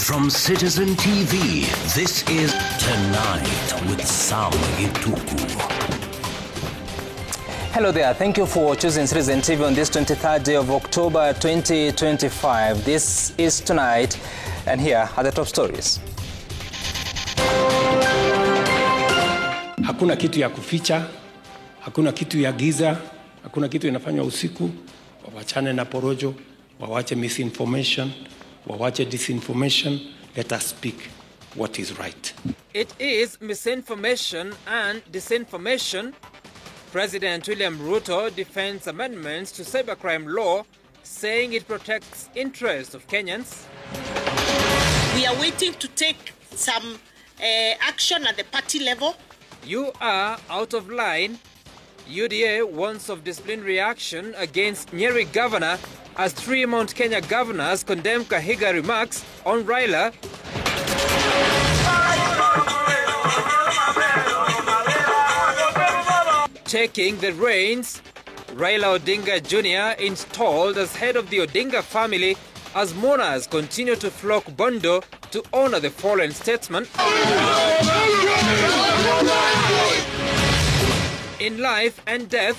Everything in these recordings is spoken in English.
From Citizen TV, this is Tonight with Sam Gituku. Hello there, thank you for choosing Citizen TV on this 23rd day of October 2025. This is Tonight, and here are the top stories. Hakuna kitu ya kuficha, hakuna kitu ya giza, hakuna kitu inafanywa usiku. Wawachane na porojo, wawache misinformation, wawache disinformation. Let us speak what is right. It is misinformation and disinformation. President William Ruto defends amendments to cybercrime law, saying it protects interests of Kenyans. We are waiting to take some action at the party level. You are out of line. UDA warns of disciplinary action against Nyeri governor as 3 Mount Kenya governors condemn Kahiga remarks on Raila. Taking the reins, Raila Odinga Jr. installed as head of the Odinga family as mourners continue to flock Bondo to honor the fallen statesman. In life and death,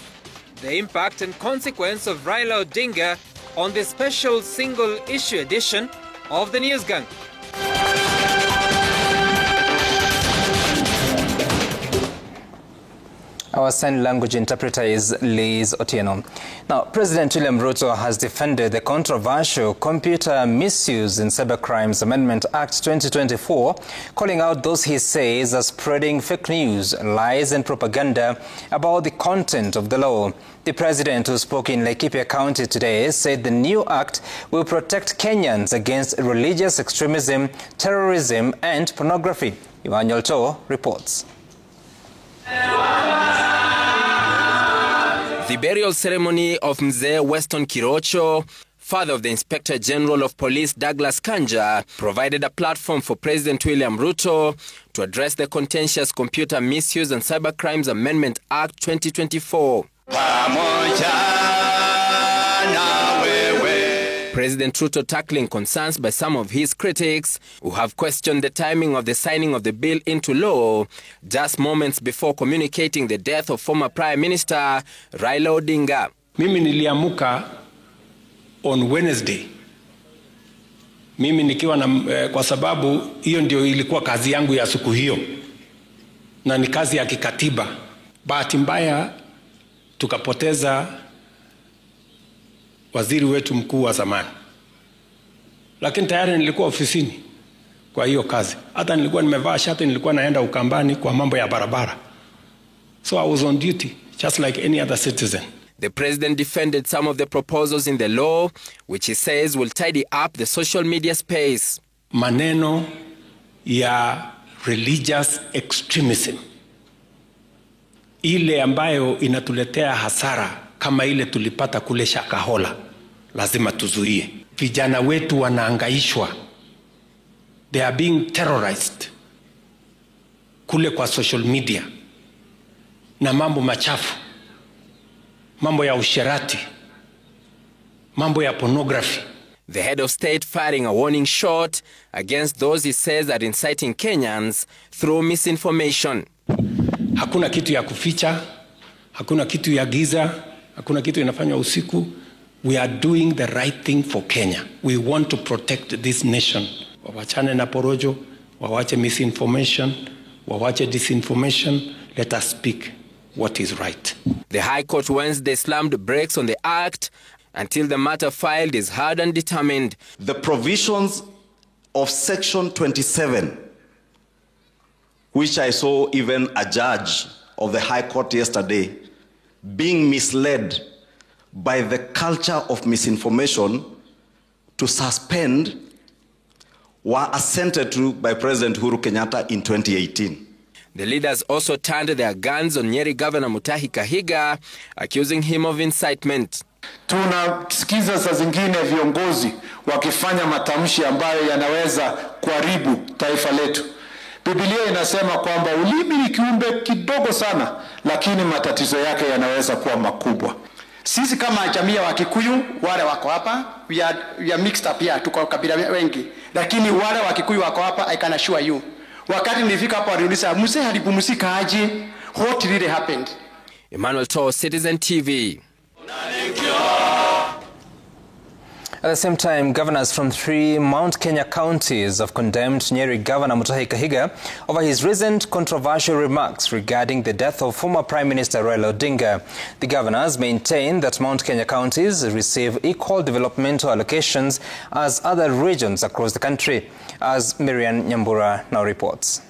the impact and consequence of Raila Odinga on the special single-issue edition of the News Gang. Our sign language interpreter is Liz Otieno. Now, President William Ruto has defended the controversial Computer Misuse and Cybercrimes Amendment Act 2024, calling out those he says are spreading fake news, lies and propaganda about the content of the law. The president, who spoke in Laikipia County today, said the new act will protect Kenyans against religious extremism, terrorism and pornography. Emmanuel To reports. The burial ceremony of Mzee Weston Kirocho, father of the Inspector General of Police Douglas Kanja, provided a platform for President William Ruto to address the contentious Computer Misuse and Cybercrimes Amendment Act 2024. President Ruto tackling concerns by some of his critics who have questioned the timing of the signing of the bill into law just moments before communicating the death of former Prime Minister Raila Odinga. Mimi niliamuka on Wednesday. Mimi nikiwa na kwa sababu hiyo ndio ilikuwa kazi yangu ya siku hiyo. Na ni kazi ya kikatiba. Bahati mbaya tukapoteza waziri wetu mkuu wa zamani. Lakini tayari nilikuwa ofisini kwa hiyo kazi. Hata nilikuwa nimevaa shati, nilikuwa naenda Ukambani kwa mambo ya barabara. So I was on duty just like any other citizen. The president defended some of the proposals in the law, which he says will tidy up the social media space. Maneno ya religious extremism, ile ambayo inatuletea hasara kama ile tulipata kule Shakahola, lazima tuzuie. Vijana wetu wanaangaishwa. They are being terrorized kule kwa social media na mambo machafu, mambo ya usherati, mambo ya pornography. The head of state firing a warning shot against those he says are inciting Kenyans through misinformation. Hakuna kitu ya kuficha, hakuna kitu ya giza, hakuna kitu inafanywa usiku. We are doing the right thing for Kenya. We want to protect this nation. Wawachane na porojo, wawache misinformation, wawache disinformation. Let us speak what is right. The High Court Wednesday slammed brakes on the act until the matter filed is heard and determined. The provisions of Section 27, which I saw even a judge of the High Court yesterday being misled by the culture of misinformation to suspend, were assented to by President Uhuru Kenyatta in 2018. The leaders also turned their guns on Nyeri Governor Mutahi Kahiga, accusing him of incitement. Tunasikiza saa zingine viongozi wakifanya matamshi ambayo yanaweza kuharibu taifa letu. Biblia inasema kwamba ulimi ni kiumbe kidogo sana, lakini matatizo yake yanaweza kuwa makubwa. Sisi kama jamii ya Wakikuyu wale wako hapa, we are mixed up here, tuko kabila wengi. Lakini wale wa Kikuyu wako hapa, I can assure you. Wakati nilifika hapa waliuliza, mzee alipumzika aje? What really happened? Emmanuel To, Citizen TV. At the same time, governors from 3 Mount Kenya counties have condemned Nyeri Governor Mutahi Kahiga over his recent controversial remarks regarding the death of former Prime Minister Raila Odinga. The governors maintain that Mount Kenya counties receive equal developmental allocations as other regions across the country, as Miriam Nyambura now reports.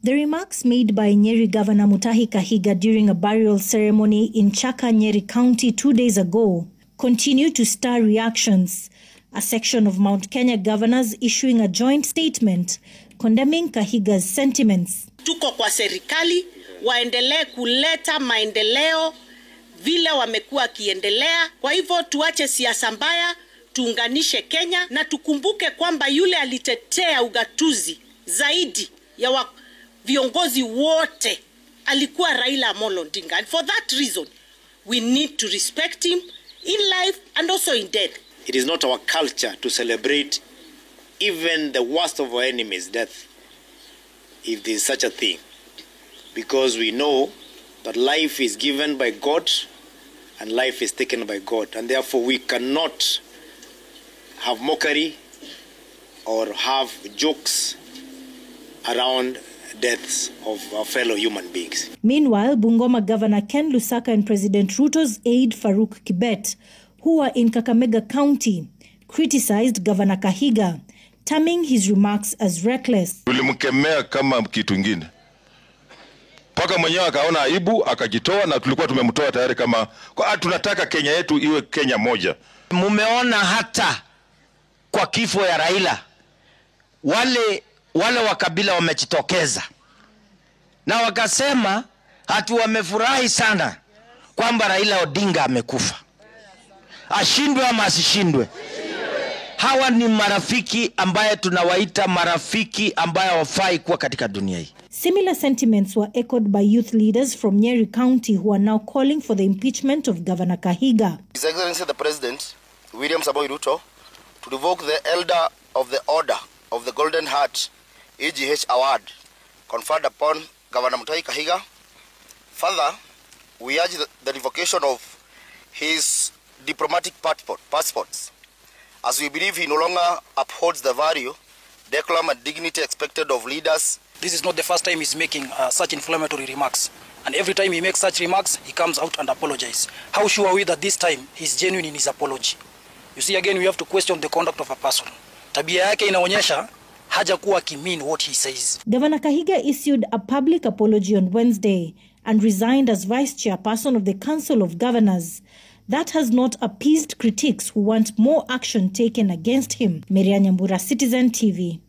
The remarks made by Nyeri Governor Mutahi Kahiga during a burial ceremony in Chaka, Nyeri County 2 days ago continue to stir reactions. A section of Mount Kenya governors issuing a joint statement condemning Kahiga's sentiments. Tuko kwa serikali, waendelee kuleta maendeleo vile wamekuwa kiendelea. Kwa hivyo tuache siasa mbaya, tuunganishe Kenya na tukumbuke kwamba yule alitetea ugatuzi zaidi ya viongozi wote alikuwa Raila Amolo Odinga. And for that reason, we need to respect him in life and also in death. It is not our culture to celebrate even the worst of our enemies' death, if there is such a thing, because we know that life is given by God and life is taken by God, and therefore we cannot have mockery or have jokes around deaths of our fellow human beings. Meanwhile, Bungoma Governor Ken Lusaka and President Ruto's aide Farouk Kibet, who are in Kakamega County, criticized Governor Kahiga, terming his remarks as reckless. Tulimkemea kama kitu kingine. Paka mwenyewe akaona aibu akajitoa, na tulikuwa tumemtoa tayari kama tunataka Kenya yetu iwe Kenya moja. Mumeona hata kwa kifo ya Raila wale wa kabila wamejitokeza na wakasema hatu wamefurahi sana kwamba Raila Odinga amekufa. Ashindwe ama asishindwe, hawa ni marafiki ambaye tunawaita marafiki ambaye hawafai kuwa katika dunia hii. Similar sentiments were echoed by youth leaders from Nyeri County who are now calling for the impeachment of Governor Kahiga. His Excellency the President, William Samoei Ruto, to revoke the Elder of the Order of the Golden Heart EGH award conferred upon Governor Mutahi Kahiga. Further, we urge the revocation of his diplomatic passports, as we believe he no longer upholds the value, decorum and dignity expected of leaders. This is not the first time he's making such inflammatory remarks. And every time he makes such remarks, he comes out and apologizes. How sure are we that this time he's genuine in his apology? You see, again, we have to question the conduct of a person. Tabia yake inaonyesha hajakuwa kimean what he says. Governor Kahiga issued a public apology on Wednesday and resigned as vice chairperson of the Council of Governors. That has not appeased critics who want more action taken against him. Miriam Nyambura, Citizen TV.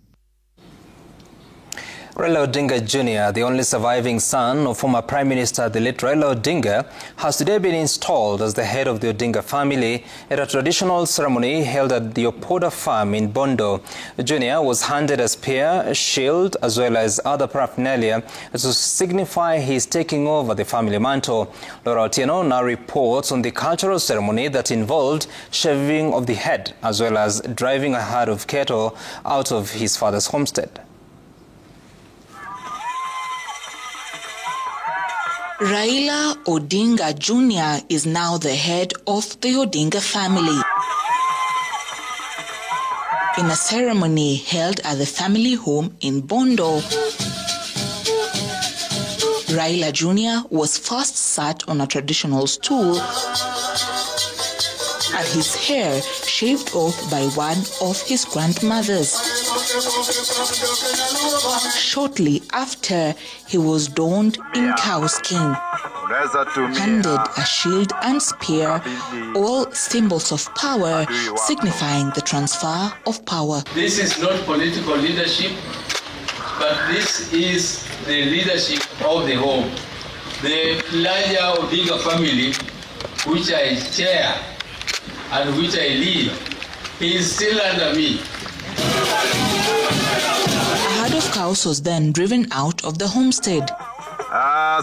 Raila Odinga Jr., the only surviving son of former Prime Minister the late Raila Odinga, has today been installed as the head of the Odinga family at a traditional ceremony held at the Opoda farm in Bondo. Jr. was handed a spear, shield, as well as other paraphernalia to signify his taking over the family mantle. Laura Otieno now reports on the cultural ceremony that involved shaving of the head, as well as driving a herd of cattle out of his father's homestead. Raila Odinga Jr. is now the head of the Odinga family. In a ceremony held at the family home in Bondo, Raila Jr. was first sat on a traditional stool and his hair shaved off by one of his grandmothers. Shortly after, he was donned in cow skin, handed a shield and spear, all symbols of power, signifying the transfer of power. This is not political leadership, but this is the leadership of the home. The larger Odinga family, which I chair and which I lead, is still under me. A herd of cows was then driven out of the homestead.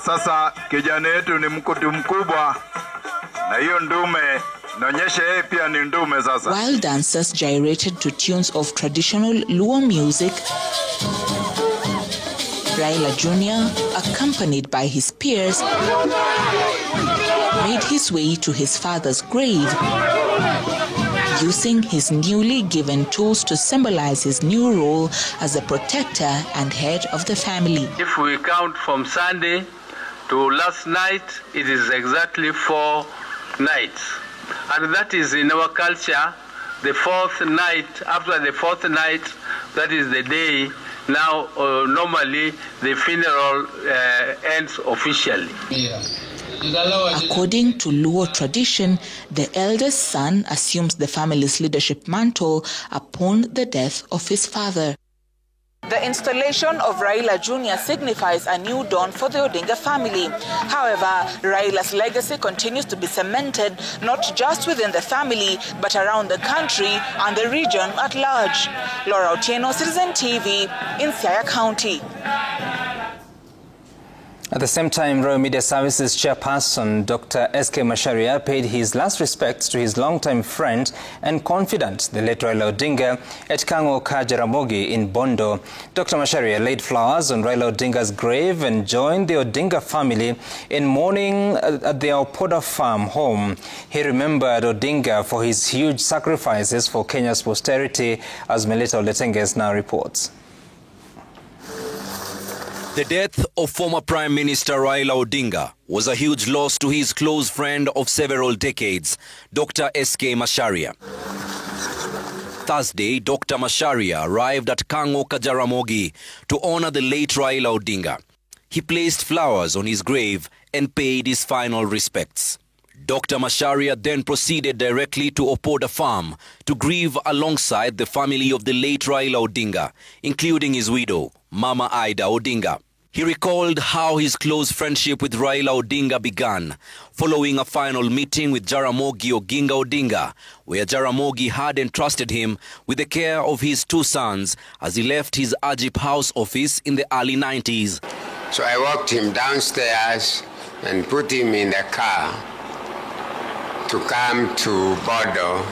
Sasa kijana yetu ni mkutu mkubwa, na hiyo ndume While dancers gyrated to tunes of traditional Luo music, Raila Jr., accompanied by his peers, made his way to his father's grave, using his newly given tools to symbolize his new role as a protector and head of the family. If we count from Sunday to last night, it is exactly 4 nights. And that is in our culture, the 4th night. After the 4th night, that is the day. Now, normally, the funeral ends officially. According to Luo tradition, the eldest son assumes the family's leadership mantle upon the death of his father. The installation of Raila Jr. signifies a new dawn for the Odinga family. However, Raila's legacy continues to be cemented not just within the family, but around the country and the region at large. Laura Otieno, Citizen TV, in Siaya County. At the same time, Royal Media Services chairperson Dr. S.K. Macharia paid his last respects to his longtime friend and confidant, the late Raila Odinga, at Kang'o Ka Jaramogi in Bondo. Dr. Macharia laid flowers on Raila Odinga's grave and joined the Odinga family in mourning at their Opoda farm home. He remembered Odinga for his huge sacrifices for Kenya's posterity, as Melita Oletenges now reports. The death of former Prime Minister Raila Odinga was a huge loss to his close friend of several decades, Dr. S.K. Macharia. Thursday, Dr. Macharia arrived at Kang'o Ka Jaramogi to honor the late Raila Odinga. He placed flowers on his grave and paid his final respects. Dr. Macharia then proceeded directly to Opoda farm to grieve alongside the family of the late Raila Odinga, including his widow, Mama Ida Odinga. He recalled how his close friendship with Raila Odinga began, following a final meeting with Jaramogi Oginga Odinga, where Jaramogi had entrusted him with the care of his 2 sons as he left his Ajip House office in the early 90s. So I walked him downstairs and put him in the car to come to Bodo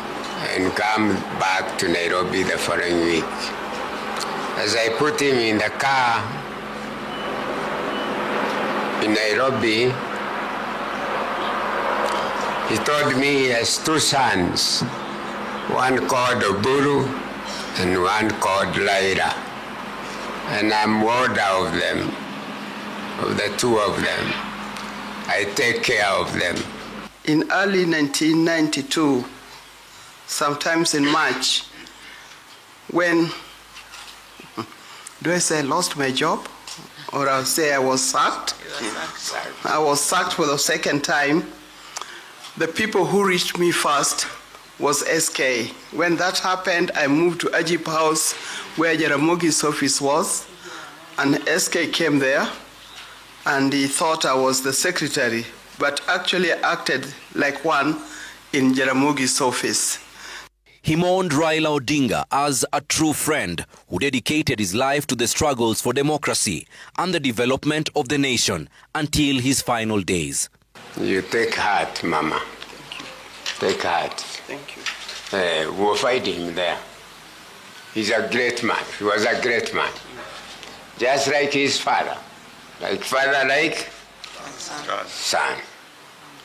and come back to Nairobi the following week. As I put him in the car in Nairobi, he told me he has 2 sons, one called Oburu and one called Laira. And I'm warder of them, of the 2 of them. I take care of them. In early 1992, sometimes in March, when, do I say I lost my job? Or I'll say I was sacked? I was sacked for the 2nd time. The people who reached me first was SK. When that happened, I moved to Ajip House, where Jaramogi's office was, and SK came there, and he thought I was the secretary, but actually acted like one in Jaramogi's office. He mourned Raila Odinga as a true friend who dedicated his life to the struggles for democracy and the development of the nation until his final days. You take heart, Mama. Take heart. Thank you. We were fighting him there. He's a great man. He was a great man. Just like his father. Like father, like son.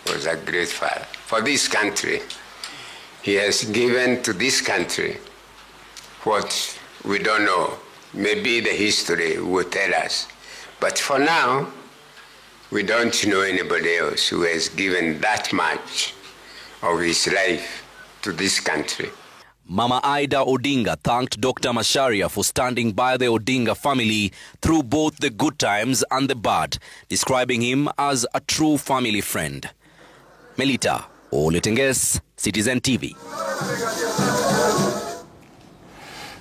He was a great father. For this country, he has given to this country what we don't know. Maybe the history will tell us. But for now, we don't know anybody else who has given that much of his life to this country. Mama Ida Odinga thanked Dr. Macharia for standing by the Odinga family through both the good times and the bad, describing him as a true family friend. Melita Oletenges, Citizen TV.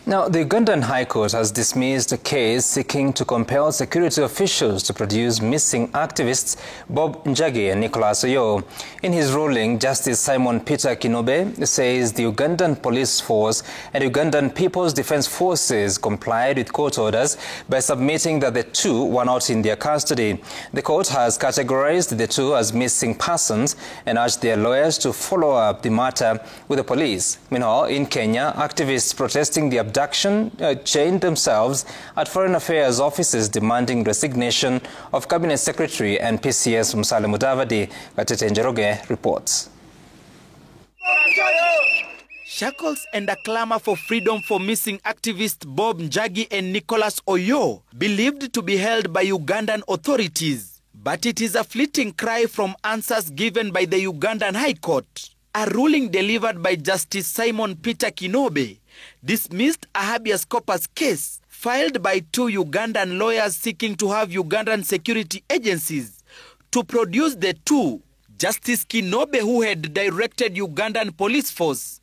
Now, the Ugandan High Court has dismissed a case seeking to compel security officials to produce missing activists Bob Njagi and Nicholas Oyoo. In his ruling, Justice Simon Peter Kinobe says the Ugandan Police Force and Ugandan People's Defense Forces complied with court orders by submitting that the two were not in their custody. The court has categorized the two as missing persons and urged their lawyers to follow up the matter with the police. Meanwhile, in Kenya, activists protesting the abduction chained themselves at Foreign Affairs offices demanding resignation of Cabinet Secretary and PCS Musalia Mudavadi. Gatete Njoroge reports. Shackles and a clamor for freedom for missing activists Bob Njagi and Nicholas Oyoo, believed to be held by Ugandan authorities. But it is a fleeting cry from answers given by the Ugandan High Court. A ruling delivered by Justice Simon Peter Kinobe dismissed a habeas corpus case filed by two Ugandan lawyers seeking to have Ugandan security agencies to produce the two. Justice Kinobe, who had directed Ugandan Police Force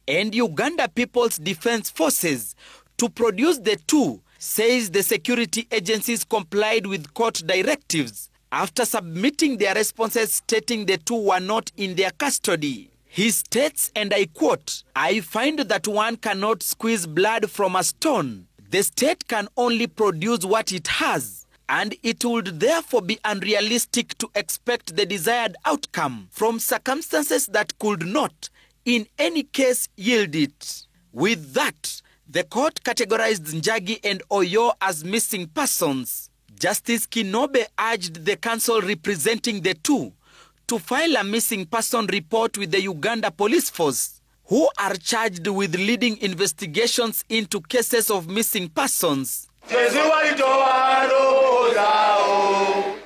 and Uganda People's Defense Forces to produce the two, says the security agencies complied with court directives after submitting their responses stating the two were not in their custody. He states, and I quote, "I find that one cannot squeeze blood from a stone. The state can only produce what it has, and it would therefore be unrealistic to expect the desired outcome from circumstances that could not, in any case, yield it." With that, the court categorized Njagi and Oyoo as missing persons. Justice Kinobe urged the counsel representing the two to file a missing person report with the Uganda Police Force, who are charged with leading investigations into cases of missing persons.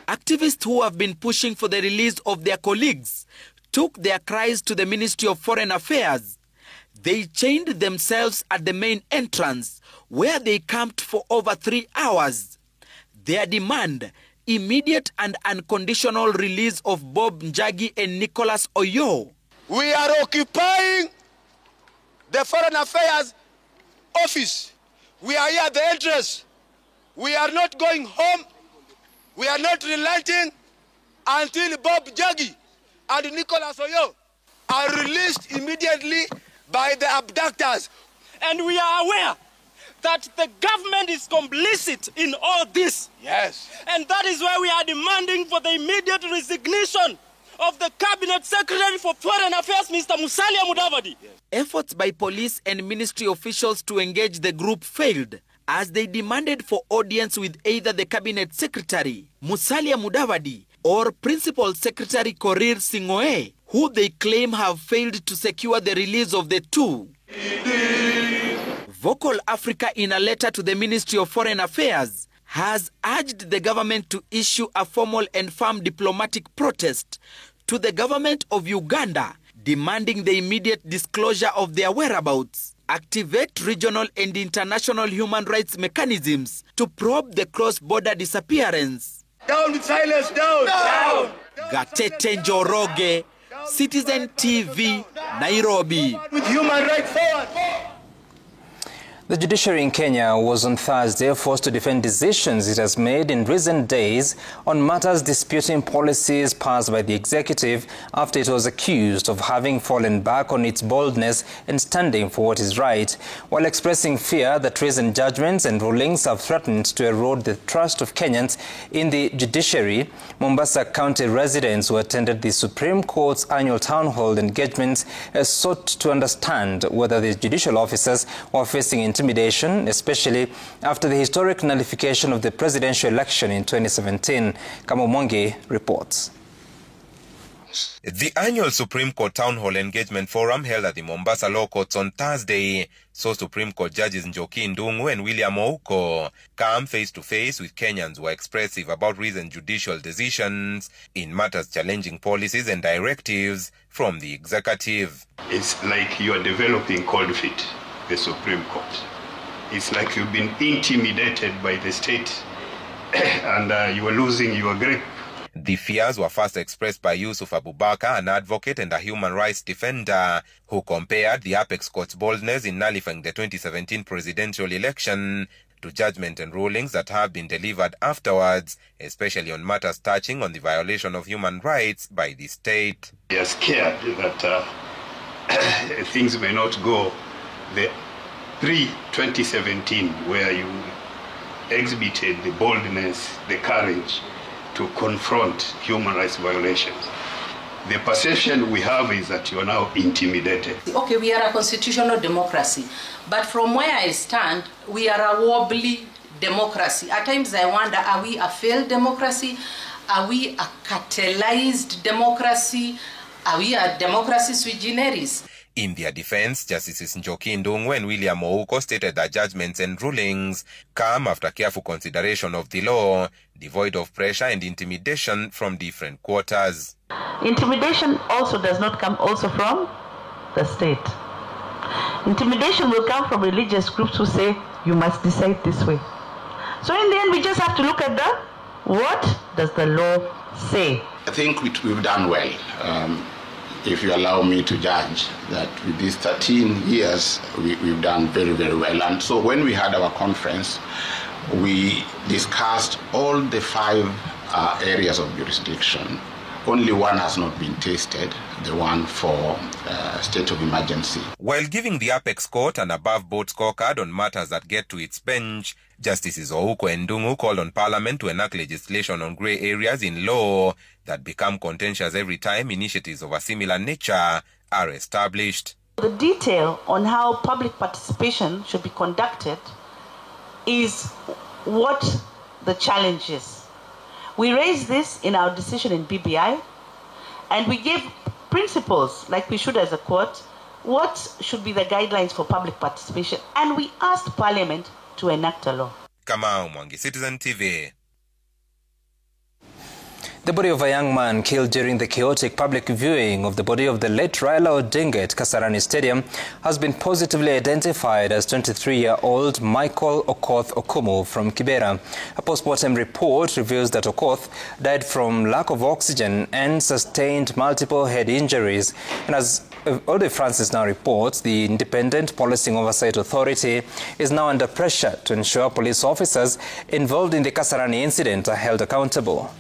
Activists who have been pushing for the release of their colleagues took their cries to the Ministry of Foreign Affairs. They chained themselves at the main entrance, where they camped for over 3 hours. Their demand: immediate and unconditional release of Bob Njagi and Nicholas Oyoo. We are occupying the Foreign Affairs office. We are here at the entrance. We are not going home. We are not relenting until Bob Njagi and Nicholas Oyoo are released immediately by the abductors. And we are aware that the government is complicit in all this. Yes. And that is why we are demanding for the immediate resignation of the Cabinet Secretary for Foreign Affairs, Mr. Musalia Mudavadi. Yes. Efforts by police and ministry officials to engage the group failed, as they demanded for audience with either the Cabinet Secretary, Musalia Mudavadi, or Principal Secretary Korir Sing'oei, who they claim have failed to secure the release of the two. Vocal Africa, in a letter to the Ministry of Foreign Affairs, has urged the government to issue a formal and firm diplomatic protest to the government of Uganda, demanding the immediate disclosure of their whereabouts, activate regional and international human rights mechanisms to probe the cross-border disappearance. Down with silence, down! Down! Gatete Njoroge, Citizen TV, Nairobi. With human rights forward! The judiciary in Kenya was on Thursday forced to defend decisions it has made in recent days on matters disputing policies passed by the executive after it was accused of having fallen back on its boldness and standing for what is right. While expressing fear that recent judgments and rulings have threatened to erode the trust of Kenyans in the judiciary, Mombasa County residents who attended the Supreme Court's annual town hall engagement sought to understand whether the judicial officers were facing intimidation, especially after the historic nullification of the presidential election in 2017. Kamomongi reports. The annual Supreme Court Town Hall Engagement Forum held at the Mombasa Law Courts on Thursday saw Supreme Court Judges Njoki Ndung'u and William Ouko come face-to-face with Kenyans who are expressive about recent judicial decisions in matters challenging policies and directives from the executive. It's like you are developing cold feet, the Supreme Court. It's like you've been intimidated by the state and you are losing your grip. The fears were first expressed by Yusuf Abubakar, an advocate and a human rights defender, who compared the Apex Court's boldness in nullifying the 2017 presidential election to judgment and rulings that have been delivered afterwards, especially on matters touching on the violation of human rights by the state. They are scared that things may not go the pre-2017, where you exhibited the boldness, the courage to confront human rights violations. The perception we have is that you are now intimidated. Okay, we are a constitutional democracy, but from where I stand, we are a wobbly democracy. At times I wonder, are we a failed democracy? Are we a catalyzed democracy? Are we a democracy sui generis? In their defense, Justices Njoki Ndung'u and William Ouko stated that judgments and rulings come after careful consideration of the law, devoid of pressure and intimidation from different quarters. Intimidation also does not come also from the state. Intimidation will come from religious groups who say, you must decide this way. So in the end, we just have to look at what does the law say? I think we've done well. If you allow me to judge that with these 13 years, we've done very, very well. And so when we had our conference, we discussed all the 5 areas of jurisdiction. Only one has not been tasted, the one for state of emergency. While giving the Apex Court an above-board scorecard on matters that get to its bench, Justices Ouko and Ndung'u called on Parliament to enact legislation on grey areas in law that become contentious every time initiatives of a similar nature are established. The detail on how public participation should be conducted is what the challenge is. We raised this in our decision in BBI, and we gave principles, like we should as a court, what should be the guidelines for public participation, and we asked Parliament to enact a law. Kamau Mwangi, Citizen TV. The body of a young man killed during the chaotic public viewing of the body of the late Raila Odinga at Kasarani Stadium has been positively identified as 23-year-old Michael Okoth Okumu from Kibera. A post-mortem report reveals that Okoth died from lack of oxygen and sustained multiple head injuries. And as Ode Francis now reports, the Independent Policing Oversight Authority is now under pressure to ensure police officers involved in the Kasarani incident are held accountable.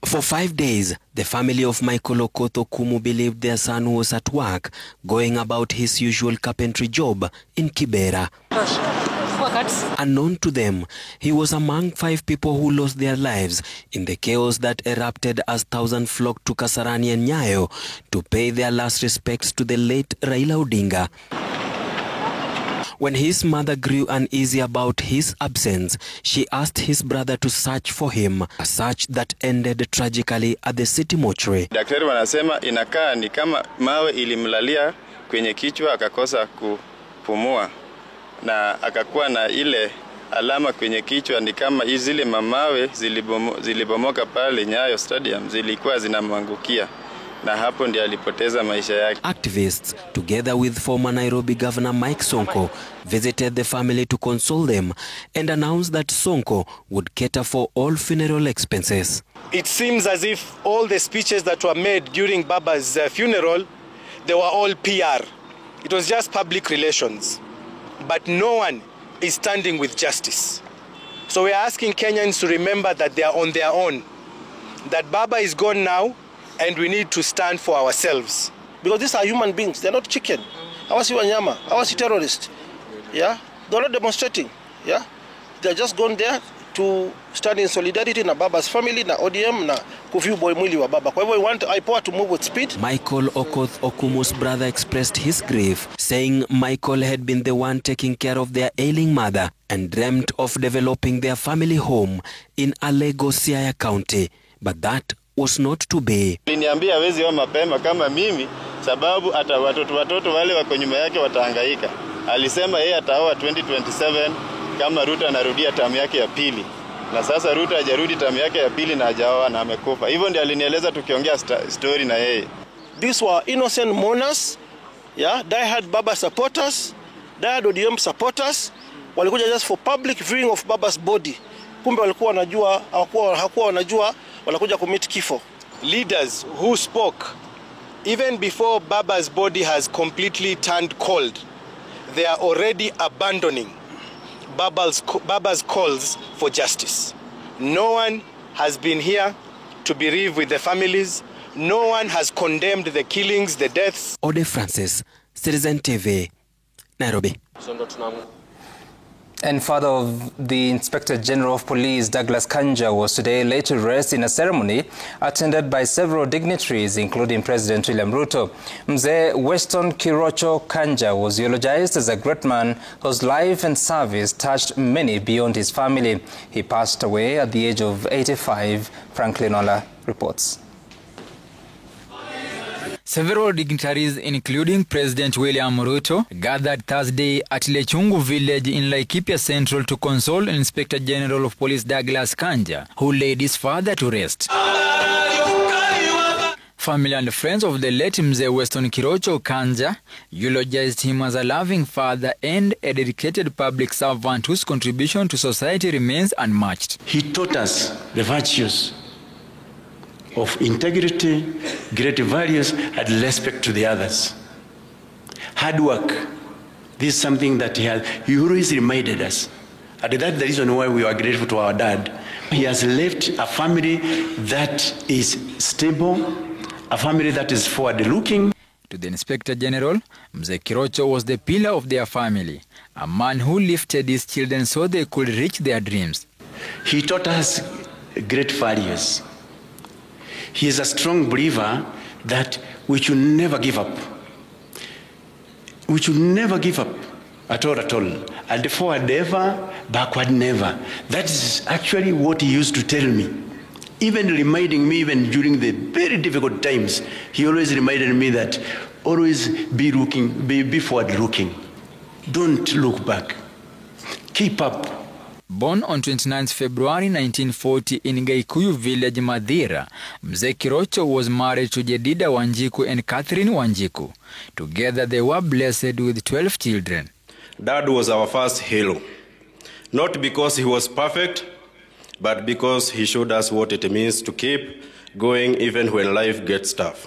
For 5 days, the family of Michael Okoth Okumu believed their son was at work, going about his usual carpentry job in Kibera. Unknown to them, he was among 5 people who lost their lives in the chaos that erupted as thousands flocked to Kasarani and Nyayo to pay their last respects to the late Raila Odinga. When his mother grew uneasy about his absence, she asked his brother to search for him, a search that ended tragically at the city mortuary. Daktari wanasema inakaa ni kama mawe ilimlalia kwenye kichwa akakosa kupumua na akakuwa na ile alama kwenye kichwa, ni kama zile mamawe zilibomoka pale Nyayo Stadium zilikuwa zinamwangukia. Na hapo ndiye alipoteza maisha yake. Activists, together with former Nairobi Governor Mike Sonko, visited the family to console them and announced that Sonko would cater for all funeral expenses. It seems as if all the speeches that were made during Baba's funeral, they were all PR. It was just public relations. But no one is standing with justice. So we are asking Kenyans to remember that they are on their own. That Baba is gone now, and we need to stand for ourselves. Because these are human beings, they're not chicken. Awasi wanyama, awasi terrorists. Yeah? They're not demonstrating. Yeah? They're just gone there to stand in solidarity na Baba's family, na ODM, na kufiu boy mwili wa Baba. Kwa hivyo we want IPOA to move with speed. Michael Okoth Okumu's brother expressed his grief, saying Michael had been the one taking care of their ailing mother and dreamt of developing their family home in Alego, Siaya County. But that was not to be. Aliniambia hawezi wa mapema kama mimi sababu hata watoto wale wako nyuma yake watahangaika. Alisema yeye ataoa 2027 kama Ruto anarudia tamu yake ya pili. Na sasa Ruto hajarudi tamu yake ya pili na hajaoa na amekufa. Hivyo ndiye alinieleza tukiongea story na yeye. These were innocent mourners, yeah, diehard Baba supporters, diehard ODM supporters. Walikuja just for public viewing of Baba's body kumbe walikuwa wanajua, hawakuwa wanajua wanakuja kumit kifo. Leaders who spoke even before Baba's body has completely turned cold, they are already abandoning Baba's calls for justice. No one has been here to bereave with the families. No one has condemned the killings, the deaths. Ode Francis, Citizen TV, Nairobi. And father of the Inspector General of Police, Douglas Kanja, was today laid to rest in a ceremony attended by several dignitaries, including President William Ruto. Mzee Weston Kirocho Kanja was eulogized as a great man whose life and service touched many beyond his family. He passed away at the age of 85, Franklin Ola reports. Several dignitaries, including President William Ruto, gathered Thursday at Lechungu village in Laikipia Central to console Inspector General of Police Douglas Kanja, who laid his father to rest. Family and friends of the late Mzee Weston Kirocho Kanja eulogized him as a loving father and a dedicated public servant whose contribution to society remains unmatched. He taught us the virtues of integrity, great values, and respect to the others. Hard work. This is something that he always reminded us. And that's the reason why we are grateful to our dad. He has left a family that is stable, a family that is forward-looking. To the Inspector General, Mzee Kirocho was the pillar of their family, a man who lifted his children so they could reach their dreams. He taught us great values. He is a strong believer that we should never give up. We should never give up at all. And forward ever, backward never. That is actually what he used to tell me. Even reminding me, even during the very difficult times, he always reminded me that always be forward looking. Don't look back. Keep up. Born on 29 February 1940 in Gaikuyu village, Madhira, Mzee Kirocho was married to Jedida Wanjiku and Catherine Wanjiku. Together they were blessed with 12 children. Dad was our first hero, not because he was perfect, but because he showed us what it means to keep going even when life gets tough.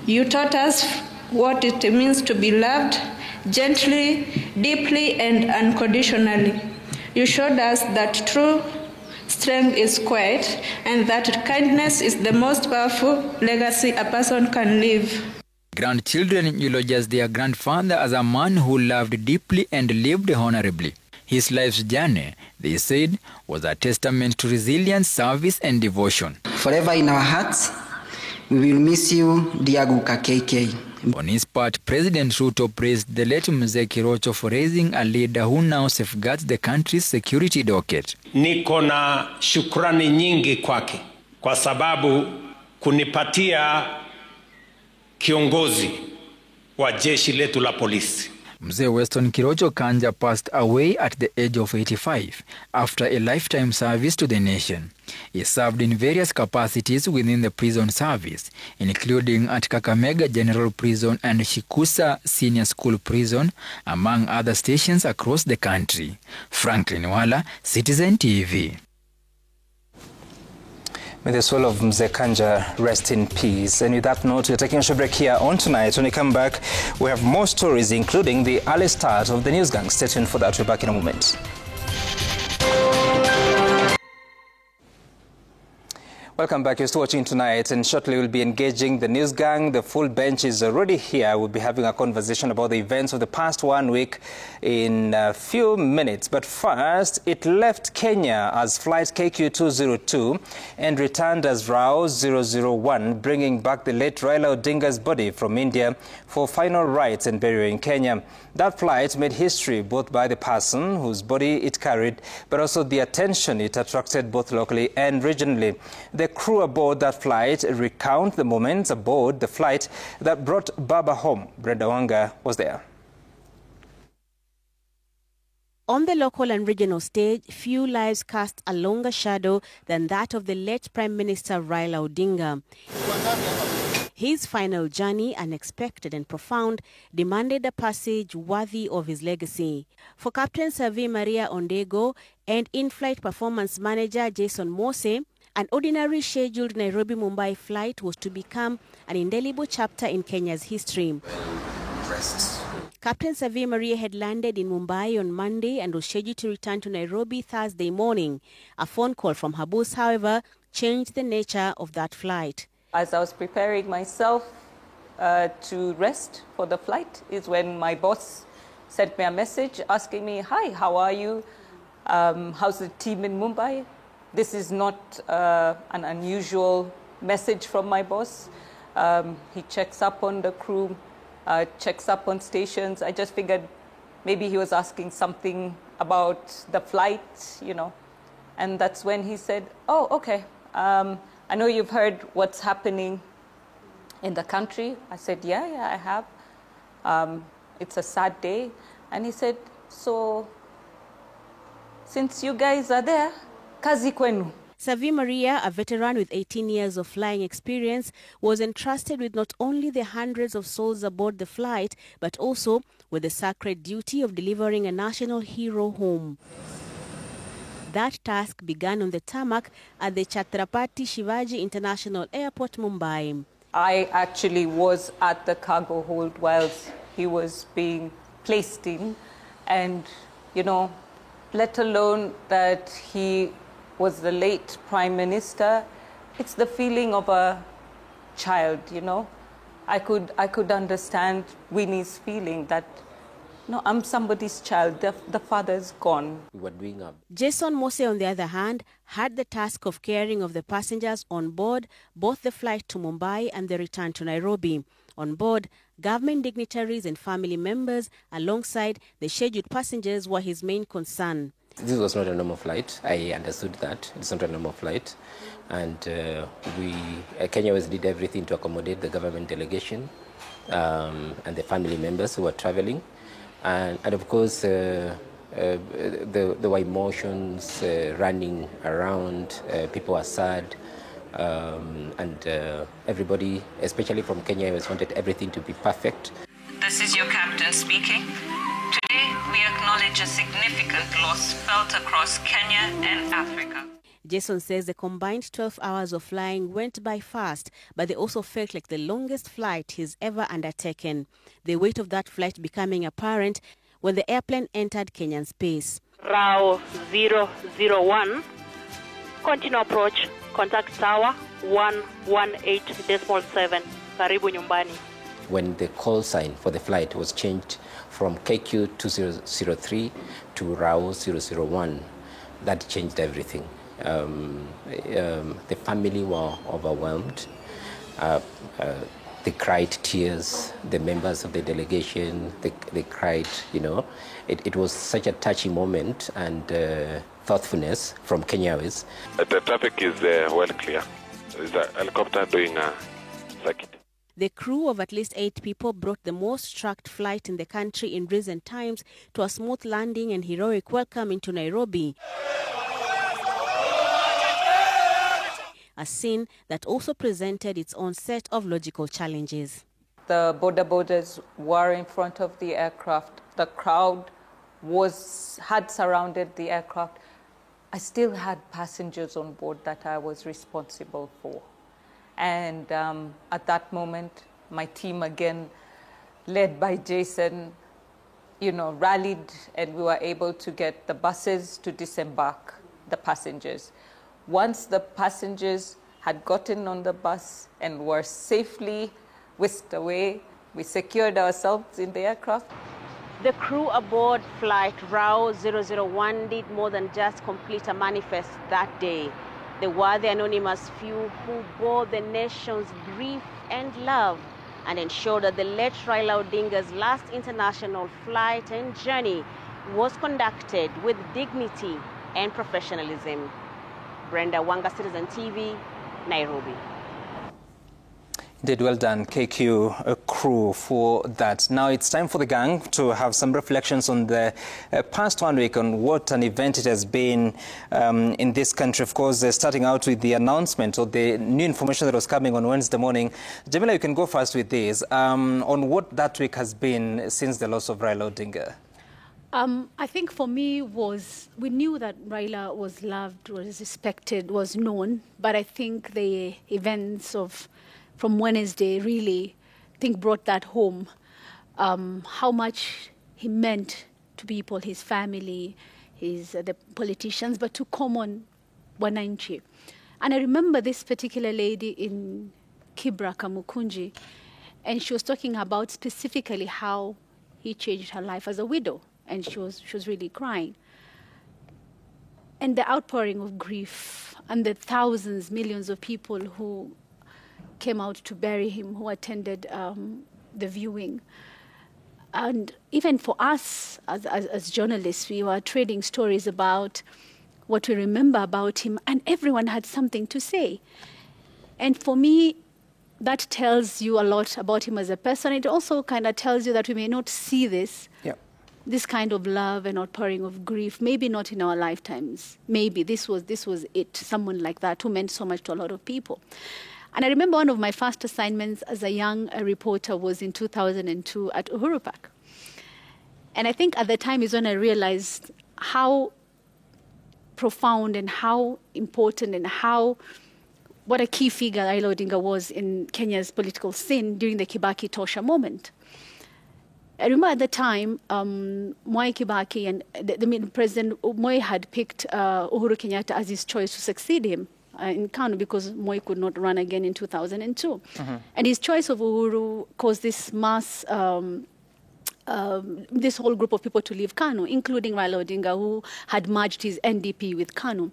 You taught us what it means to be loved gently, deeply, and unconditionally. You showed us that true strength is quiet and that kindness is the most powerful legacy a person can leave. Grandchildren eulogized their grandfather as a man who loved deeply and lived honorably. His life's journey, they said, was a testament to resilience, service, and devotion. Forever in our hearts, we will miss you, dear Guka KK. On his part, President Ruto praised the late Mzee Kirocho for raising a leader who now safeguards the country's security docket. Niko na shukrani nyingi kwake kwa sababu kunipatia kiongozi wa jeshi letu la polisi. Mzee Weston Kirocho Kanja passed away at the age of 85 after a lifetime service to the nation. He served in various capacities within the prison service, including at Kakamega General Prison and Shikusa Senior School Prison, among other stations across the country. Franklin Wala, Citizen TV. May the soul of Mzee Kanja rest in peace. And with that note, we're taking a short break here on Tonight. When we come back, we have more stories, including the early start of the news gang. Stay tuned for that. We're back in a moment. Welcome back. You're still watching Tonight, and shortly we'll be engaging the news gang. The full bench is already here. We'll be having a conversation about the events of the past 1 week in a few minutes. But first, it left Kenya as flight KQ202 and returned as RAO 001, bringing back the late Raila Odinga's body from India for final rites and burial in Kenya. That flight made history both by the person whose body it carried, but also the attention it attracted both locally and regionally. The crew aboard that flight recount the moments aboard the flight that brought Baba home. Brenda Wanga was there. On the local and regional stage, few lives cast a longer shadow than that of the late Prime Minister Raila Odinga. His final journey, unexpected and profound, demanded a passage worthy of his legacy. For Captain Savi Maria Ondego And in-flight performance manager Jason Mose, an ordinary scheduled Nairobi-Mumbai flight was to become an indelible chapter in Kenya's history. Captain Savi Maria had landed in Mumbai on Monday and was scheduled to return to Nairobi Thursday morning. A phone call from her boss, however, changed the nature of that flight. As I was preparing myself to rest for the flight is when my boss sent me a message asking me, "Hi, how are you? How's the team in Mumbai?" This is not an unusual message from my boss. He checks up on the crew, checks up on stations. I just figured maybe he was asking something about the flight, you know. And that's when he said, "Oh, okay. I know you've heard what's happening in the country." I said, yeah, I have. It's a sad day. And he said, "So, since you guys are there, kazi kwenu." Savi Maria, a veteran with 18 years of flying experience, was entrusted with not only the hundreds of souls aboard the flight, but also with the sacred duty of delivering a national hero home. That task began on the tarmac at the Chhatrapati Shivaji International Airport, Mumbai. I actually was at the cargo hold whilst he was being placed in, and, you know, let alone that he was the late Prime Minister, it's the feeling of a child, you know. I could understand Winnie's feeling that, no, I'm somebody's child, the father's gone. We were doing a... Jason Mose, on the other hand, had the task of caring of the passengers on board both the flight to Mumbai and the return to Nairobi. On board, government dignitaries and family members alongside the scheduled passengers were his main concern. This was not a normal flight. I understood that. It's not a normal flight. And Kenya Airways did everything to accommodate the government delegation and the family members who were traveling. And of course, there were emotions running around. People were sad. And everybody, especially from Kenya Airways, wanted everything to be perfect. This is your captain speaking. Today, we acknowledge a significant loss felt across Kenya and Africa. Jason says the combined 12 hours of flying went by fast, but they also felt like the longest flight he's ever undertaken. The weight of that flight becoming apparent when the airplane entered Kenyan space. RAO 001, continue approach, contact tower 118.7, karibu nyumbani. When the call sign for the flight was changed from KQ 2003 to RAO 001, that changed everything. The family were overwhelmed. They cried tears. The members of the delegation, they cried, you know. It was such a touching moment and thoughtfulness from Kenya Airways. The traffic is well clear. There's a helicopter doing a circuit. The crew of at least 8 people brought the most tracked flight in the country in recent times to a smooth landing and heroic welcome into Nairobi. A scene that also presented its own set of logical challenges. The borders were in front of the aircraft. The crowd had surrounded the aircraft. I still had passengers on board that I was responsible for. And at that moment, my team again, led by Jason, you know, rallied, and we were able to get the buses to disembark the passengers. Once the passengers had gotten on the bus and were safely whisked away, we secured ourselves in the aircraft. The crew aboard flight RAO 001 did more than just complete a manifest that day. They were the anonymous few who bore the nation's grief and love and ensured that the late Raila Odinga's last international flight and journey was conducted with dignity and professionalism. Brenda Wanga, Citizen TV, Nairobi. Indeed, well done, KQ crew, for that. Now it's time for the gang to have some reflections on the past 1 week on what an event it has been in this country. Of course, starting out with the announcement or the new information that was coming on Wednesday morning. Jamila, you can go first with this. On what that week has been since the loss of Raila Odinga. I think for me we knew that Raila was loved, was respected, was known, but I think the events from Wednesday really, I think, brought that home, how much he meant to people, his family, the politicians, but to common wananchi. And I remember this particular lady in Kibra, Kamukunji, and she was talking about specifically how he changed her life as a widow. And she was really crying. And the outpouring of grief and the thousands, millions of people who came out to bury him, who attended the viewing. And even for us as journalists, we were trading stories about what we remember about him, and everyone had something to say. And for me, that tells you a lot about him as a person. It also kind of tells you that we may not see this kind of love and outpouring of grief, maybe not in our lifetimes. Maybe this was it, someone like that who meant so much to a lot of people. And I remember one of my first assignments as a young reporter was in 2002 at Uhuru Park. And I think at the time is when I realized how profound and how important and what a key figure Raila Odinga was in Kenya's political scene during the Kibaki Tosha moment. I remember at the time, Mwai Kibaki and President Moi had picked Uhuru Kenyatta as his choice to succeed him in Kanu because Moi could not run again in 2002. And his choice of Uhuru caused this mass, this whole group of people to leave Kanu, including Raila Odinga, who had merged his NDP with Kanu.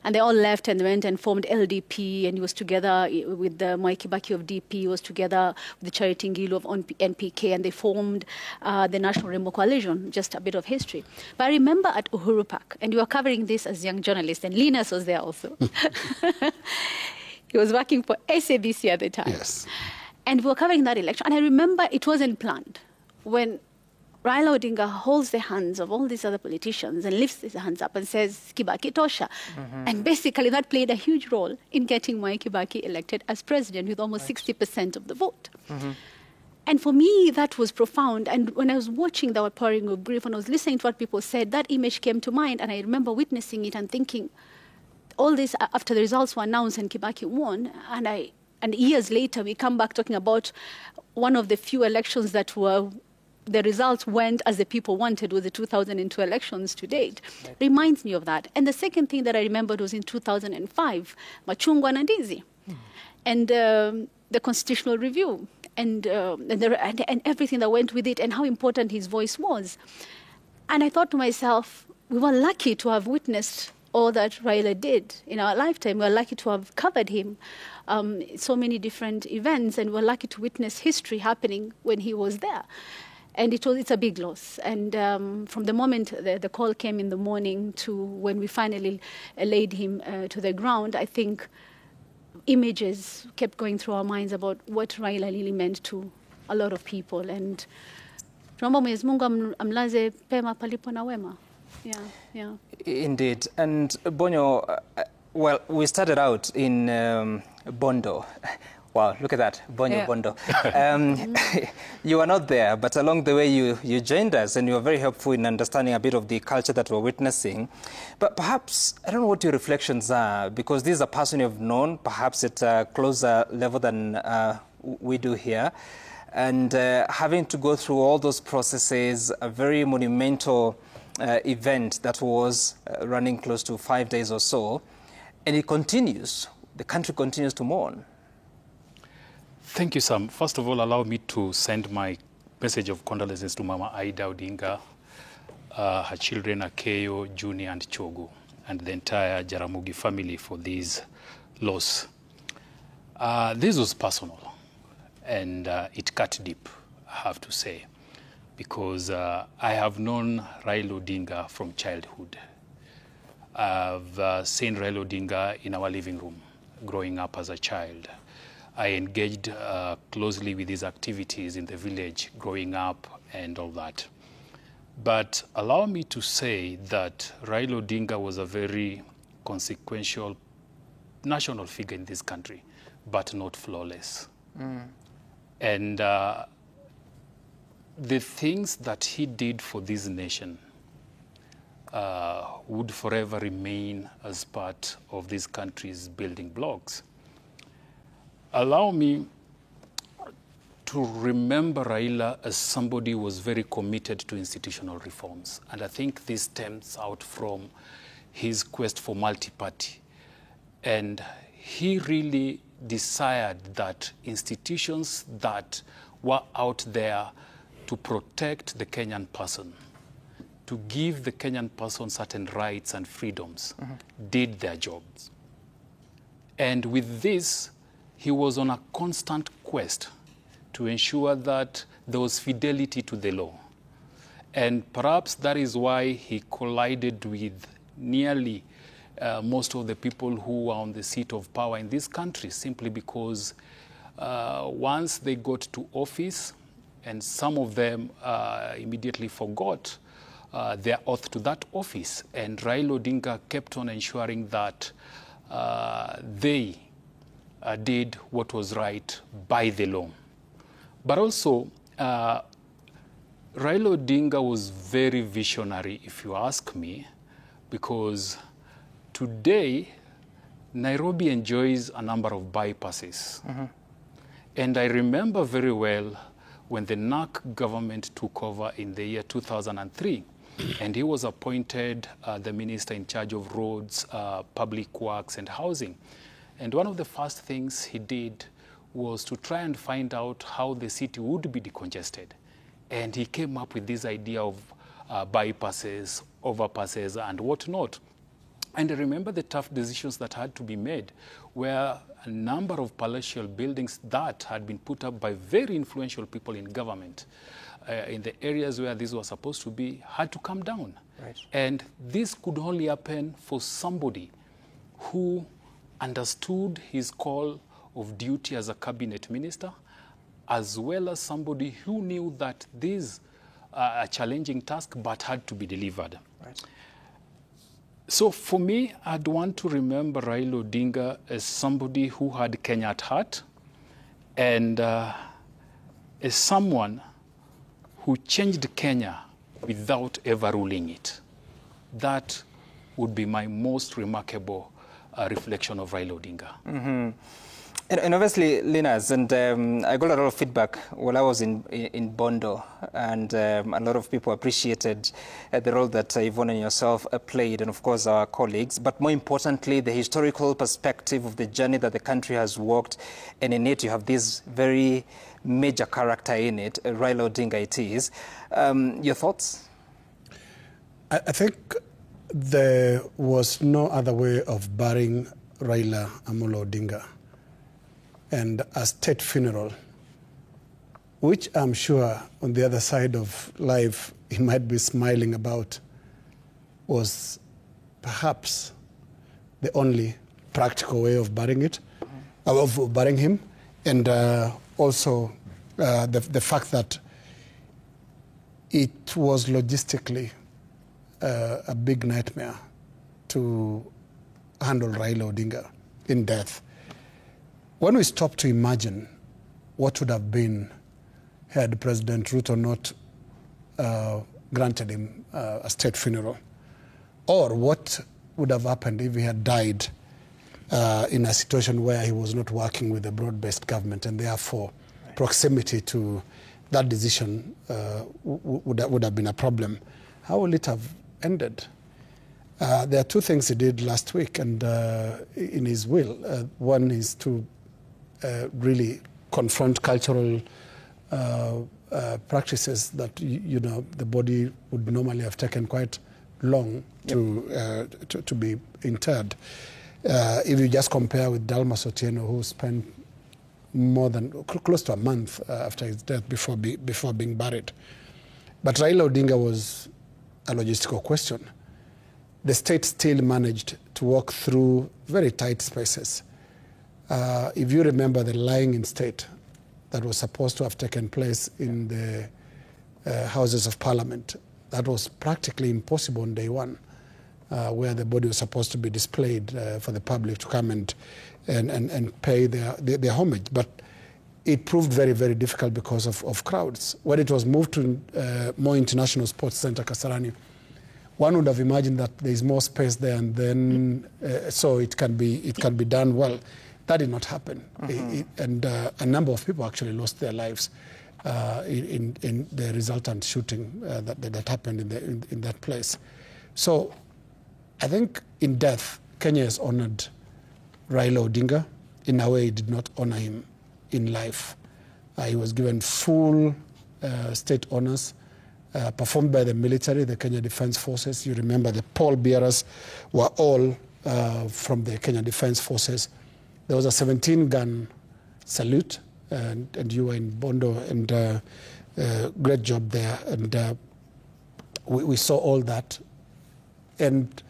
And they all left and went and formed LDP, and he was together with the Mwai Kibaki of DP, he was together with the Charity Ngilu of NPK, and they formed the National Rainbow Coalition, just a bit of history. But I remember at Uhuru Park, and we were covering this as young journalists, and Linus was there also. He was working for SABC at the time. Yes. And we were covering that election, and I remember it wasn't planned. When Raila Odinga holds the hands of all these other politicians and lifts his hands up and says, Kibaki Tosha. And basically that played a huge role in getting Mwai Kibaki elected as president with almost 60% of the vote. And for me, that was profound. And when I was watching the outpouring of grief and I was listening to what people said, that image came to mind. And I remember witnessing it and thinking, all this after the results were announced and Kibaki won, and years later we come back talking about one of the few elections that the results went as the people wanted, with the 2002 elections to date. Right. Reminds me of that. And the second thing that I remembered was in 2005, Machungwa na Ndizi, and the constitutional review, and everything that went with it, and how important his voice was. And I thought to myself, we were lucky to have witnessed all that Raila did in our lifetime. We were lucky to have covered him, so many different events, and we were lucky to witness history happening when he was there. And it's a big loss. And from the moment the call came in the morning to when we finally laid him to the ground, I think images kept going through our minds about what Raila really meant to a lot of people. And tunaomba Mwenyezi Mungu amlaze pema palipo na wema. Yeah. Indeed. And Bonyo, well, we started out in Bondo. Wow, look at that, Bonyo Bondo. You were not there, but along the way you joined us, and you were very helpful in understanding a bit of the culture that we're witnessing. But perhaps, I don't know what your reflections are, because this is a person you've known, perhaps at a closer level than we do here. And having to go through all those processes, a very monumental event that was running close to 5 days or so, and it continues, the country continues to mourn. Thank you, Sam. First of all, allow me to send my message of condolences to Mama Aida Odinga, her children Akeyo, Juni, and Chogu, and the entire Jaramogi family for this loss. This was personal, and it cut deep, I have to say, because I have known Raila Odinga from childhood. I've seen Raila Odinga in our living room growing up as a child. I engaged closely with his activities in the village growing up and all that. But allow me to say that Raila Odinga was a very consequential national figure in this country, but not flawless. And the things that he did for this nation would forever remain as part of this country's building blocks. Allow me to remember Raila as somebody who was very committed to institutional reforms. And I think this stems out from his quest for multi-party. And he really desired that institutions that were out there to protect the Kenyan person, to give the Kenyan person certain rights and freedoms, did their jobs. And with this, he was on a constant quest to ensure that there was fidelity to the law. And perhaps that is why he collided with nearly most of the people who are on the seat of power in this country, simply because once they got to office, and some of them immediately forgot their oath to that office. And Raila Odinga kept on ensuring that they did what was right by the law. But also, Raila Odinga was very visionary, if you ask me, because today, Nairobi enjoys a number of bypasses. And I remember very well when the NARC government took over in the year 2003, and he was appointed the minister in charge of roads, public works, and housing. And one of the first things he did was to try and find out how the city would be decongested. And he came up with this idea of bypasses, overpasses, and whatnot. And I remember the tough decisions that had to be made, where a number of palatial buildings that had been put up by very influential people in government, in the areas where these were supposed to be, had to come down. Right. And this could only happen for somebody who understood his call of duty as a cabinet minister, as well as somebody who knew that this a challenging task but had to be delivered. Right. So for me, I'd want to remember Raila Odinga as somebody who had Kenya at heart, and as someone who changed Kenya without ever ruling it. That would be my most remarkable reflection of Raila Odinga. And obviously, Linus, and I got a lot of feedback while I was in Bondo, and a lot of people appreciated the role that Yvonne and yourself played, and of course our colleagues, but more importantly, the historical perspective of the journey that the country has walked, and in it you have this very major character in it, Raila Odinga it is. Your thoughts? I think there was no other way of burying Raila Amolo Odinga. And a state funeral, which I'm sure on the other side of life he might be smiling about, was perhaps the only practical way of burying him, and also the fact that it was logistically a big nightmare to handle Raila Odinga in death. When we stop to imagine what would have been had President Ruto not granted him a state funeral, or what would have happened if he had died in a situation where he was not working with a broad-based government, and therefore proximity to that decision would have been a problem. How will it have ended? There are two things he did last week, and in his will. One is to really confront cultural practices that the body would normally have taken quite long to be interred. If you just compare with Dalmas Otieno, who spent more than close to a month after his death before being buried. But Raila Odinga was a logistical question. The state still managed to walk through very tight spaces. If you remember the lying in state that was supposed to have taken place in the Houses of Parliament, that was practically impossible on day one, where the body was supposed to be displayed for the public to come and pay their homage. But it proved very, very difficult because of crowds. When it was moved to Moi International Sports Center, Kasarani, one would have imagined that there is more space there, and then so it can be done well. That did not happen, and a number of people actually lost their lives in the resultant shooting that happened in that place. So I think in death, Kenya has honored Raila Odinga in a way it did not honor him in life. He was given full state honors, performed by the military, the Kenya Defence Forces. You remember the pallbearers were all from the Kenya Defence Forces. There was a 17-gun salute, and you were in Bondo, and great job there. And we saw all that. And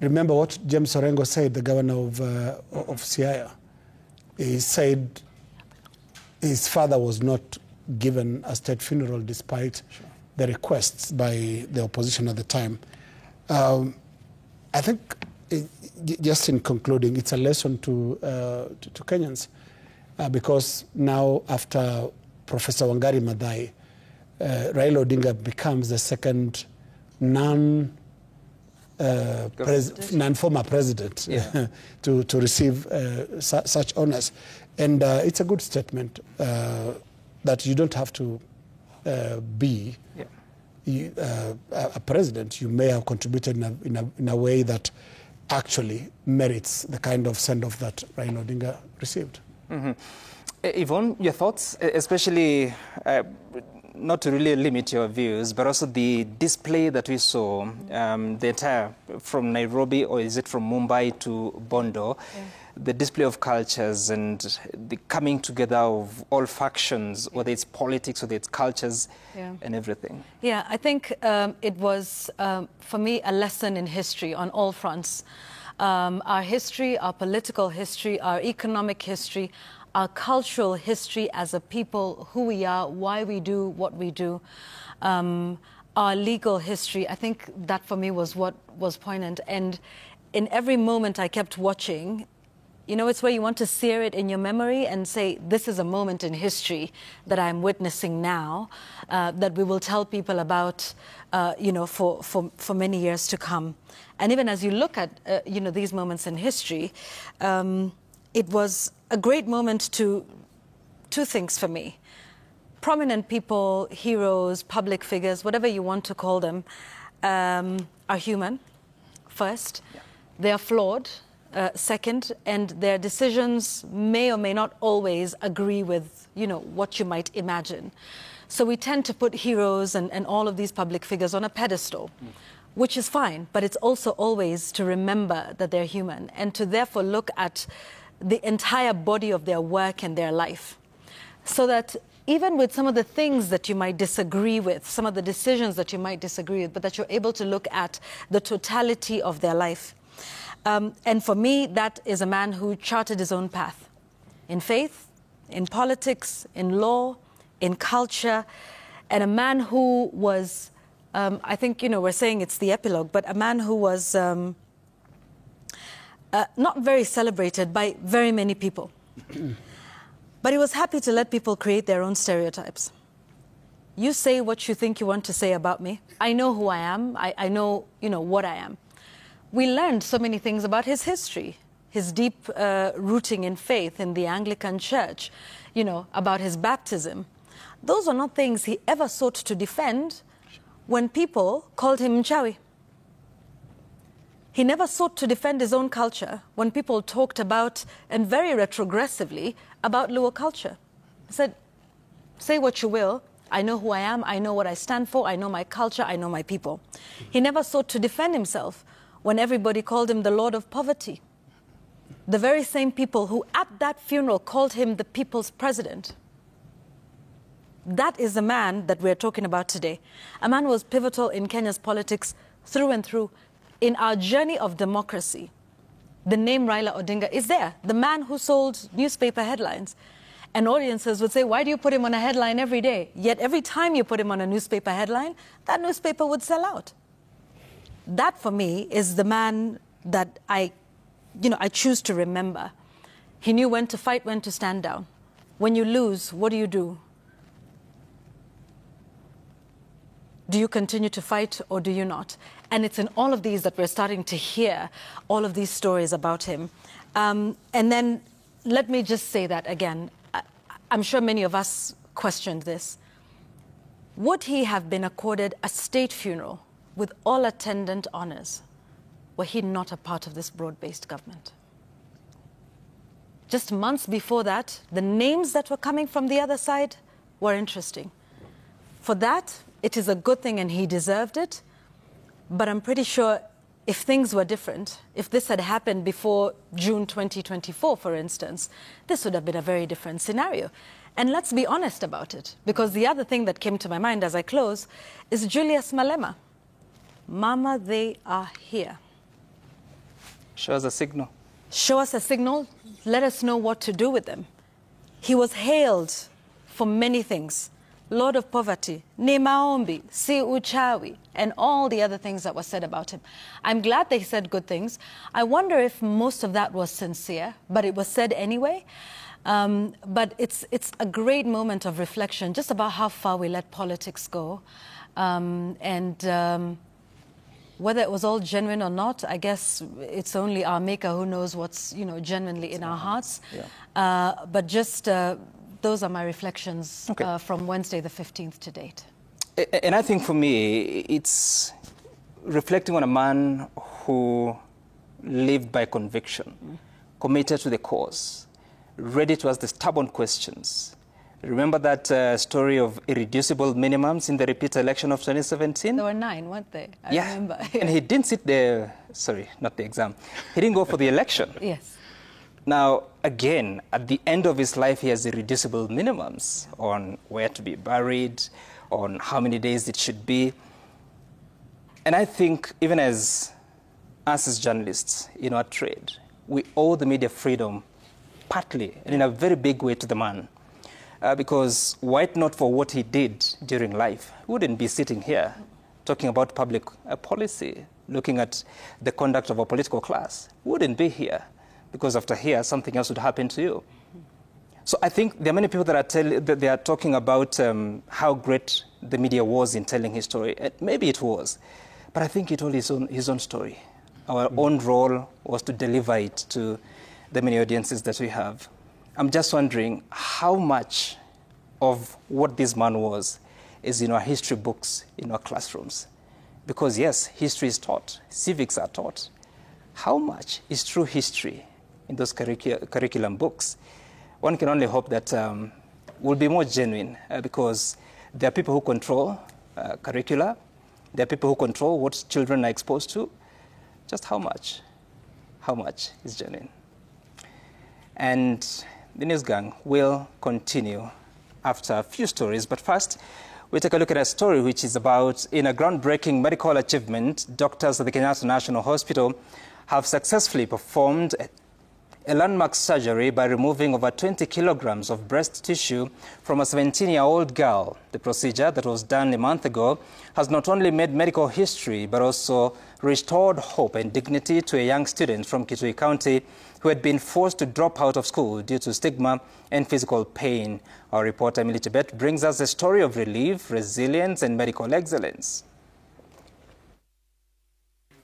remember what James Orengo said, the governor of Siaya. He said his father was not given a state funeral despite the requests by the opposition at the time. I think, just in concluding, it's a lesson to Kenyans, because now after Professor Wangari Maathai, Raila Odinga becomes the second non-former president to receive such honors. And it's a good statement that you don't have to be a president. You may have contributed in a way that actually merits the kind of send-off that Raila Odinga received. Yvonne, your thoughts, especially not to really limit your views, but also the display that we saw, the entire, from Nairobi, or is it from Mumbai to Bondo, the display of cultures and the coming together of all factions, whether it's politics, whether it's cultures, and everything. Yeah, I think it was, for me, a lesson in history on all fronts. Our history, our political history, our economic history, our cultural history as a people, who we are, why we do what we do, our legal history. I think that for me was what was poignant. And in every moment I kept watching, you know, it's where you want to sear it in your memory and say, this is a moment in history that I'm witnessing now, that we will tell people about, you know, for many years to come. And even as you look at, you know, these moments in history, it was a great moment to two things for me. Prominent people, heroes, public figures, whatever you want to call them, are human, first. They are flawed, second, and their decisions may or may not always agree with, you know, what you might imagine. So we tend to put heroes and all of these public figures on a pedestal, which is fine, but it's also always to remember that they're human and to therefore look at the entire body of their work and their life, so that even with some of the things that you might disagree with, some of the decisions that you might disagree with, but that you're able to look at the totality of their life. And for me, that is a man who charted his own path in faith, in politics, in law, in culture, and a man who was, I think, you know, we're saying it's the epilogue, but a man who was not very celebrated by very many people. But he was happy to let people create their own stereotypes. You say what you think you want to say about me. I know who I am. I know, you know, what I am. We learned so many things about his history, his deep rooting in faith in the Anglican Church, you know, about his baptism. Those are not things he ever sought to defend when people called him Mchawi. He never sought to defend his own culture when people talked about, and very retrogressively, about Luo culture. He said, say what you will, I know who I am, I know what I stand for, I know my culture, I know my people. He never sought to defend himself when everybody called him the Lord of Poverty. The very same people who at that funeral called him the people's president. That is the man that we're talking about today. A man who was pivotal in Kenya's politics through and through. In our journey of democracy, the name Raila Odinga is there. The man who sold newspaper headlines. And audiences would say, why do you put him on a headline every day? Yet every time you put him on a newspaper headline, that newspaper would sell out. That, for me, is the man that I choose to remember. He knew when to fight, when to stand down. When you lose, what do? Do you continue to fight or do you not? And it's in all of these that we're starting to hear all of these stories about him. And then let me just say that again. I'm sure many of us questioned this. Would he have been accorded a state funeral with all attendant honors were he not a part of this broad-based government? Just months before that, the names that were coming from the other side were interesting. For that, it is a good thing and he deserved it. But I'm pretty sure if things were different, if this had happened before June 2024, for instance, this would have been a very different scenario. And let's be honest about it, because the other thing that came to my mind as I close is Julius Malema. Mama, they are here. Show us a signal. Show us a signal. Let us know what to do with them. He was hailed for many things. Lord of Poverty, Ni Maombi, Si Uchawi, and all the other things that were said about him. I'm glad they said good things. I wonder if most of that was sincere, but it was said anyway. But it's a great moment of reflection just about how far we let politics go. Whether it was all genuine or not, I guess it's only our Maker who knows what's genuinely in our hearts. Yeah. But just those are my reflections from Wednesday the 15th to date. And I think for me, it's reflecting on a man who lived by conviction, committed to the cause, ready to ask the stubborn questions. Remember that story of irreducible minimums in the repeat election of 2017? There were 9, weren't they? I remember. And he didn't sit there, sorry, not the exam. He didn't go for the election. Yes. Now, again, at the end of his life, he has irreducible minimums on where to be buried, on how many days it should be. And I think even as us as journalists in our trade, we owe the media freedom partly and in a very big way to the man. Because were it not for what he did during life, we wouldn't be sitting here talking about public policy, looking at the conduct of our political class. We wouldn't be here, because after here, something else would happen to you. So I think there are many people that they are talking about how great the media was in telling his story. Maybe it was, but I think he told his own story. Our own role was to deliver it to the many audiences that we have. I'm just wondering how much of what this man was is in our history books, in our classrooms. Because yes, history is taught, civics are taught. How much is true history in those curriculum books? One can only hope that will be more genuine because there are people who control curricula, there are people who control what children are exposed to. Just how much is genuine? And the News Gang will continue after a few stories. But first, we take a look at a story which is about, in a groundbreaking medical achievement, doctors at the Kenyatta National Hospital have successfully performed a landmark surgery by removing over 20 kilograms of breast tissue from a 17-year-old girl. The procedure that was done a month ago has not only made medical history, but also restored hope and dignity to a young student from Kitui County who had been forced to drop out of school due to stigma and physical pain. Our reporter, Emily Tibet, brings us a story of relief, resilience, and medical excellence.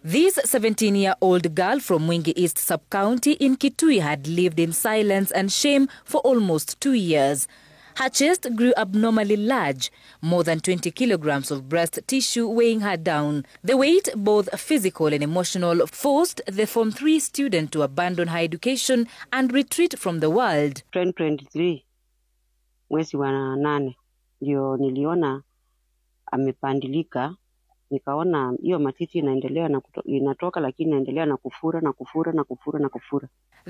This 17-year-old girl from Mwingi East Sub-County in Kitui had lived in silence and shame for almost 2 years. Her chest grew abnormally large, more than 20 kilograms of breast tissue weighing her down. The weight, both physical and emotional, forced the Form 3 student to abandon her education and retreat from the world. 2023, mwezi wa 8, ndio niliona amepandilika. Nikaona hiyo matiti inaendelea inatoka, lakini inaendelea na kufura.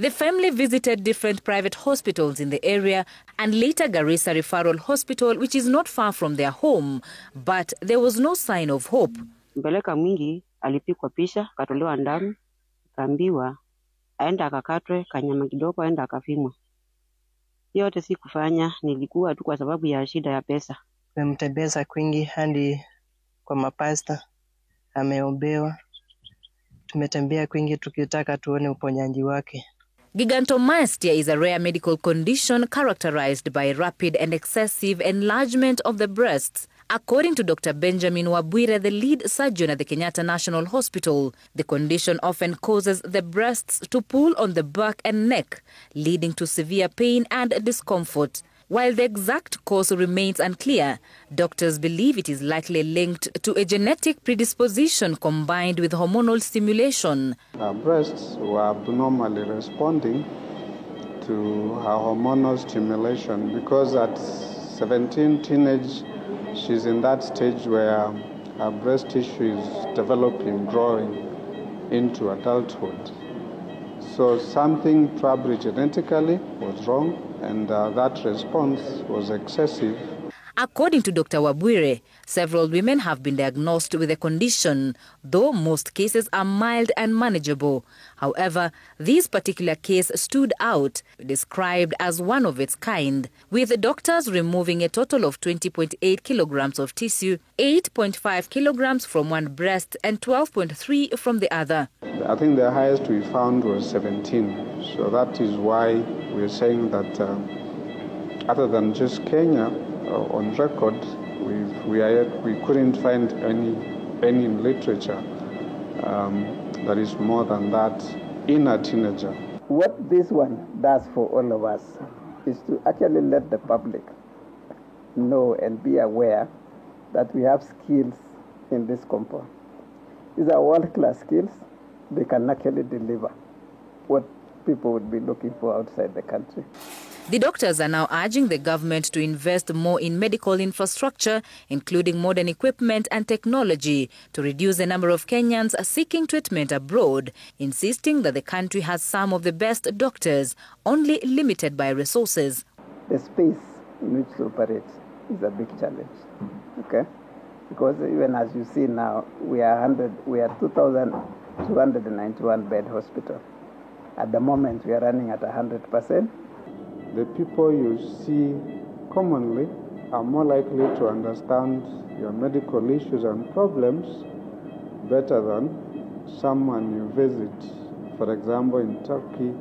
The family visited different private hospitals in the area and later Garissa Referral Hospital, which is not far from their home, but there was no sign of hope. Mpeleka Mwingi alipikwa pisha, katolewa ndani, kaambiwa aenda akakatwe kanyama kidogo, aenda akafimwa. Yote si kufanya, nilikuwa tu kwa sababu ya shida ya pesa. Tumemtembeza kwingi hadi kwa mapasta, ameombewa. Tumetembea kwingi tukitaka tuone uponyaji wake. Gigantomastia is a rare medical condition characterized by rapid and excessive enlargement of the breasts. According to Dr. Benjamin Wabwire, the lead surgeon at the Kenyatta National Hospital, the condition often causes the breasts to pull on the back and neck, leading to severe pain and discomfort. While the exact cause remains unclear, doctors believe it is likely linked to a genetic predisposition combined with hormonal stimulation. Her breasts were abnormally responding to her hormonal stimulation because at 17, teenage, she's in that stage where her breast tissue is developing, growing into adulthood. So something probably genetically was wrong, and that response was excessive. According to Dr. Wabwire, several women have been diagnosed with the condition, though most cases are mild and manageable. However, this particular case stood out, described as one of its kind, with doctors removing a total of 20.8 kilograms of tissue, 8.5 kilograms from one breast and 12.3 from the other. I think the highest we found was 17. So that is why we're saying that other than just Kenya, on record, we couldn't find any in literature that is more than that in a teenager. What this one does for all of us is to actually let the public know and be aware that we have skills in this compound. These are world-class skills. They can actually deliver what people would be looking for outside the country. The doctors are now urging the government to invest more in medical infrastructure, including modern equipment and technology, to reduce the number of Kenyans seeking treatment abroad, insisting that the country has some of the best doctors, only limited by resources. The space in which to operate is a big challenge, okay? Because even as you see now, we are 2,291 bed hospital. At the moment, we are running at 100%. The people you see commonly are more likely to understand your medical issues and problems better than someone you visit, for example, in Turkey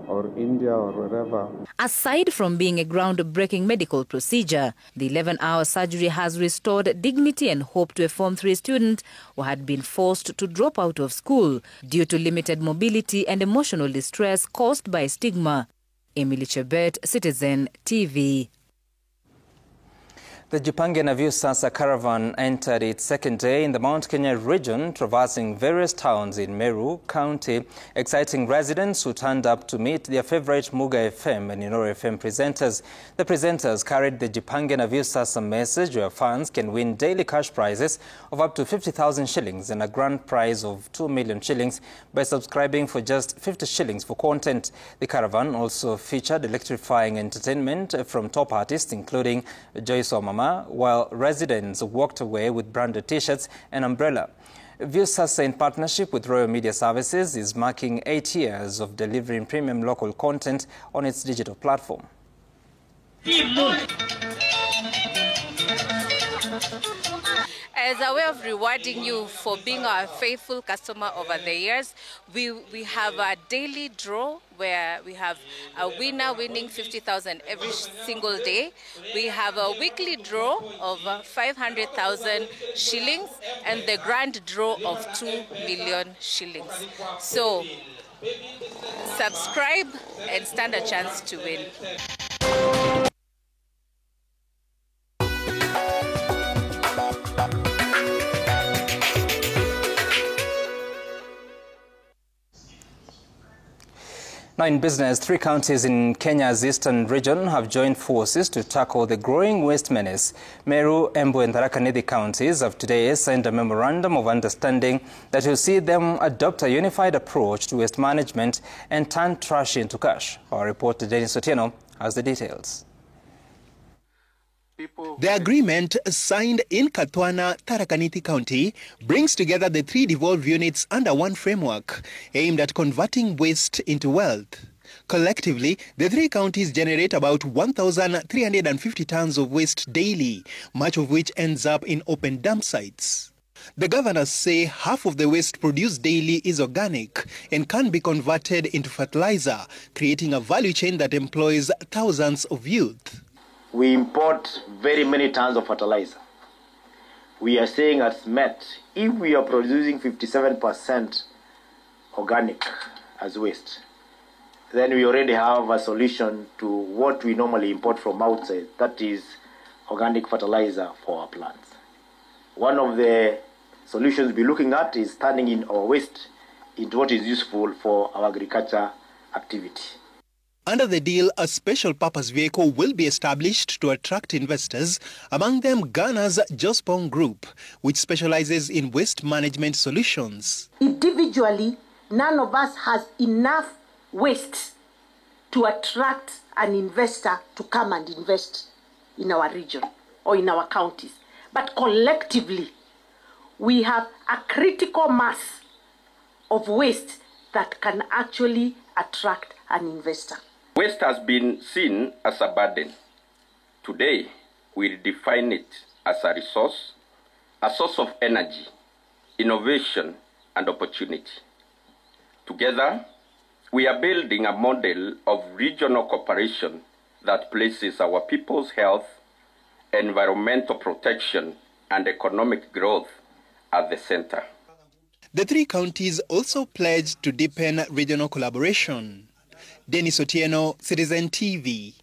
or India or wherever. Aside from being a groundbreaking medical procedure, the 11-hour surgery has restored dignity and hope to a Form 3 student who had been forced to drop out of school due to limited mobility and emotional distress caused by stigma. Emily Chebet, Citizen TV. The Jipange na Viusasa caravan entered its second day in the Mount Kenya region, traversing various towns in Meru County, exciting residents who turned up to meet their favorite Muga FM and Inoro FM presenters. The presenters carried the Jipange na Viusasa message where fans can win daily cash prizes of up to 50,000 shillings and a grand prize of 2 million shillings by subscribing for just 50 shillings for content. The caravan also featured electrifying entertainment from top artists including Joyce Omama, while residents walked away with branded T-shirts and umbrella. Viusasa, in partnership with Royal Media Services, is marking 8 years of delivering premium local content on its digital platform. As a way of rewarding you for being our faithful customer over the years, we have a daily draw where we have a winner winning 50,000 every single day. We have a weekly draw of 500,000 shillings and the grand draw of 2 million shillings. So subscribe and stand a chance to win. Now in business, 3 counties in Kenya's eastern region have joined forces to tackle the growing waste menace. Meru, Embu and Tharaka Nithi counties have today signed a memorandum of understanding that will see them adopt a unified approach to waste management and turn trash into cash. Our reporter Dennis Otieno has the details. The agreement, signed in Katwana, Tharaka Nithi County, brings together the 3 devolved units under one framework aimed at converting waste into wealth. Collectively, the 3 counties generate about 1,350 tons of waste daily, much of which ends up in open dump sites. The governors say half of the waste produced daily is organic and can be converted into fertilizer, creating a value chain that employs thousands of youth. we import very many tons of fertilizer. We are saying as Met, if we are producing 57% organic as waste, then we already have a solution to what we normally import from outside, that is organic fertilizer for our plants. One of the solutions we're looking at is turning in our waste into what is useful for our agriculture activity. Under the deal, a special purpose vehicle will be established to attract investors, among them Ghana's Jospong Group, which specializes in waste management solutions. Individually, none of us has enough waste to attract an investor to come and invest in our region or in our counties. But collectively, we have a critical mass of waste that can actually attract an investor. Waste has been seen as a burden. Today, we define it as a source of energy, innovation, and opportunity. Together, we are building a model of regional cooperation that places our people's health, environmental protection, and economic growth at the center. The three counties also pledged to deepen regional collaboration. Dennis Otieno, Citizen TV.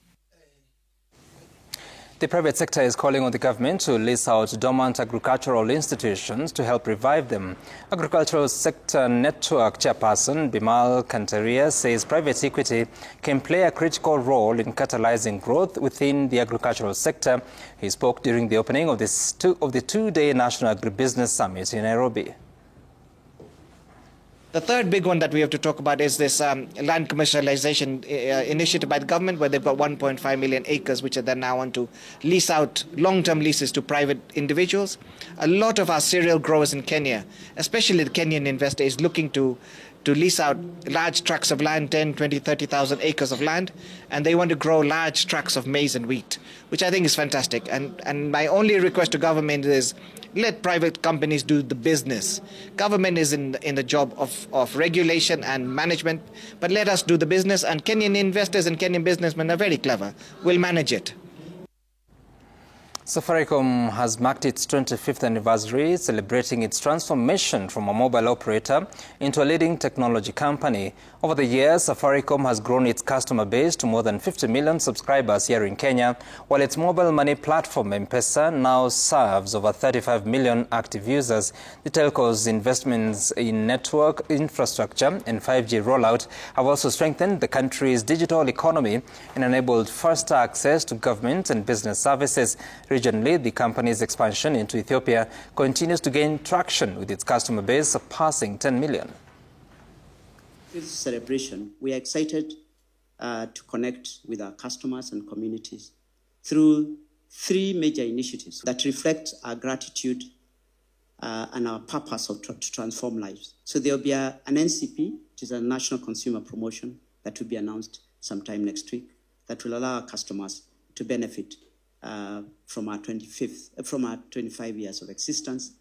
The private sector is calling on the government to lease out dormant agricultural institutions to help revive them. Agricultural Sector Network Chairperson Bimal Kantaria says private equity can play a critical role in catalyzing growth within the agricultural sector. He spoke during the opening of the two-day National Agribusiness Summit in Nairobi. The third big one that we have to talk about is this land commercialization initiative by the government, where they've got 1.5 million acres, which are then now want to lease out long-term leases to private individuals. A lot of our cereal growers in Kenya, especially the Kenyan investor, is looking to lease out large tracts of land, 10, 20, 30,000 acres of land, and they want to grow large tracts of maize and wheat, which I think is fantastic. And my only request to government is let private companies do the business. Government is in the job of regulation and management, but let us do the business, and Kenyan investors and Kenyan businessmen are very clever. We'll manage it. Safaricom has marked its 25th anniversary, celebrating its transformation from a mobile operator into a leading technology company. Over the years, Safaricom has grown its customer base to more than 50 million subscribers here in Kenya, while its mobile money platform, M-Pesa, now serves over 35 million active users. The telco's investments in network infrastructure and 5G rollout have also strengthened the country's digital economy and enabled faster access to government and business services. Regionally, the company's expansion into Ethiopia continues to gain traction, with its customer base surpassing 10 million. This celebration, we are excited to connect with our customers and communities through three major initiatives that reflect our gratitude and our purpose to transform lives. So there will be an NCP, which is a national consumer promotion, that will be announced sometime next week, that will allow our customers to benefit from our 25 years of existence.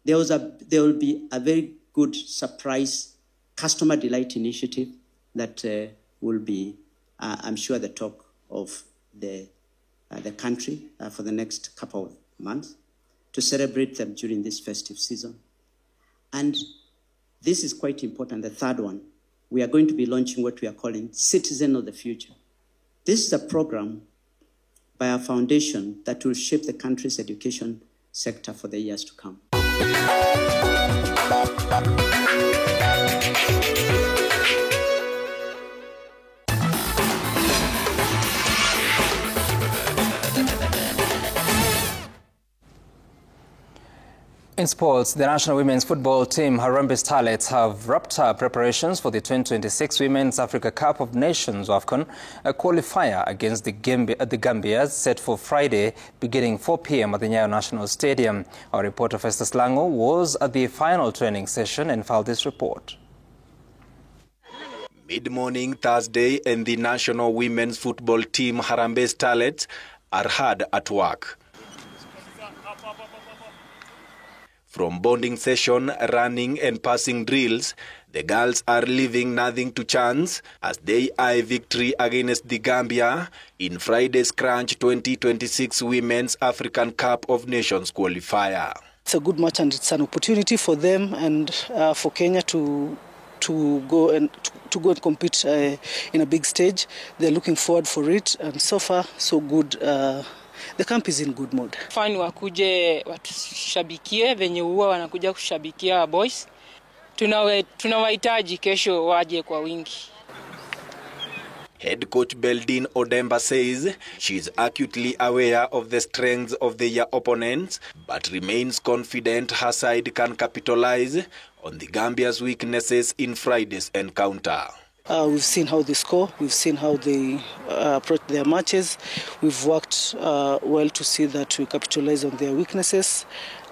There will be a very good surprise customer delight initiative that will be, I'm sure, the talk of the country for the next couple of months, to celebrate them during this festive season. And this is quite important, the third one. We are going to be launching what we are calling Citizen of the Future. This is a program by our foundation that will shape the country's education sector for the years to come. In sports, the national women's football team Harambee Starlets have wrapped up preparations for the 2026 Women's Africa Cup of Nations AFCON, a qualifier against the Gambias, set for Friday beginning 4 p.m. at the Nyayo National Stadium. Our reporter Festus Lango was at the final training session and filed this report. Mid-morning Thursday, and the national women's football team Harambee Starlets are hard at work. From bonding session, running and passing drills, The girls are leaving nothing to chance as they eye victory against the Gambia in Friday's Crunch 2026 Women's African Cup of Nations qualifier. It's a good match and it's an opportunity for them and for Kenya to go and compete in a big stage. They're looking forward for it, and so far so good. The camp is in good mood. Fani wakuje watushabikie venye huwa wanakuja kushabikia boys. Tunawahitaji kesho waje kwa wingi. Head coach Beldine Odemba says she is acutely aware of the strengths of their opponents, but remains confident her side can capitalize on the Gambia's weaknesses in Friday's encounter. We've seen how they score, we've seen how they approach their matches. We've worked well to see that we capitalize on their weaknesses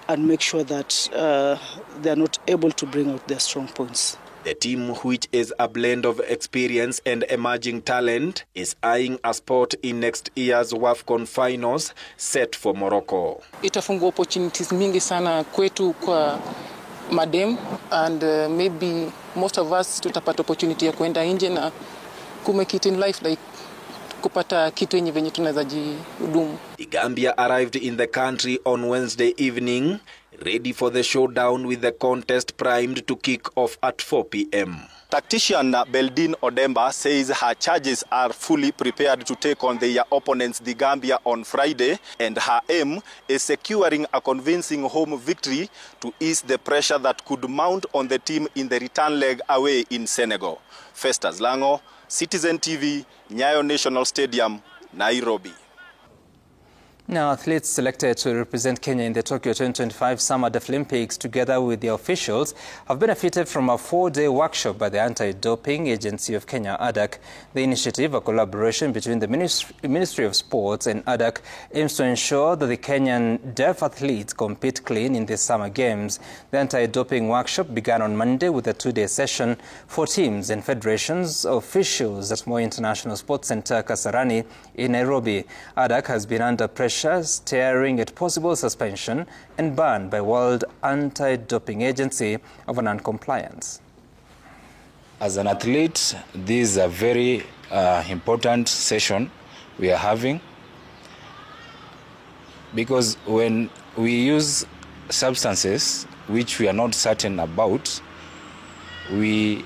and make sure that they are not able to bring out their strong points. The team, which is a blend of experience and emerging talent, is eyeing a spot in next year's WAFCON finals set for Morocco. Itafungua opportunities mingi sana kwetu kwa madem, and maybe most of us tutapata opportunity ya kwenda nje na kumake it in life, like kupata kitu yenye venye tunaweza jihudumu. The Gambia arrived in the country on Wednesday evening, ready for the showdown with the contest primed to kick off at 4 p.m. Tactician Beldine Odemba says her charges are fully prepared to take on their opponents, the Gambia, on Friday, and her aim is securing a convincing home victory to ease the pressure that could mount on the team in the return leg away in Senegal. Festus Lango, Citizen TV, Nyayo National Stadium, Nairobi. Now, athletes selected to represent Kenya in the Tokyo 2025 Summer Deaflympics, together with their officials, have benefited from a 4-day workshop by the Anti-Doping Agency of Kenya, ADAK. The initiative, a collaboration between the Ministry of Sports and ADAK, aims to ensure that the Kenyan deaf athletes compete clean in the Summer Games. The anti-doping workshop began on Monday with a 2-day session for teams and federations officials at Moi International Sports Center, Kasarani, in Nairobi. ADAK has been under pressure, staring at possible suspension and ban by World Anti-Doping Agency of non-compliance. As an athlete, this is a very important session we are having, because when we use substances which we are not certain about, we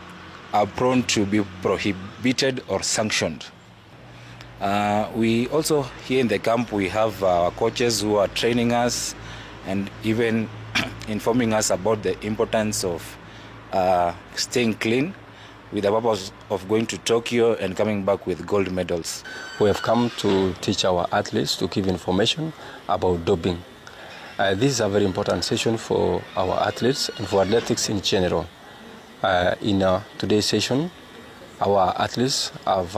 are prone to be prohibited or sanctioned. We also, here in the camp, we have our coaches who are training us and even informing us about the importance of staying clean, with the purpose of going to Tokyo and coming back with gold medals. We have come to teach our athletes, to give information about doping. This is a very important session for our athletes and for athletics in general. In today's session, our athletes have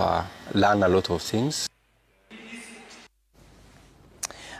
learned a lot of things.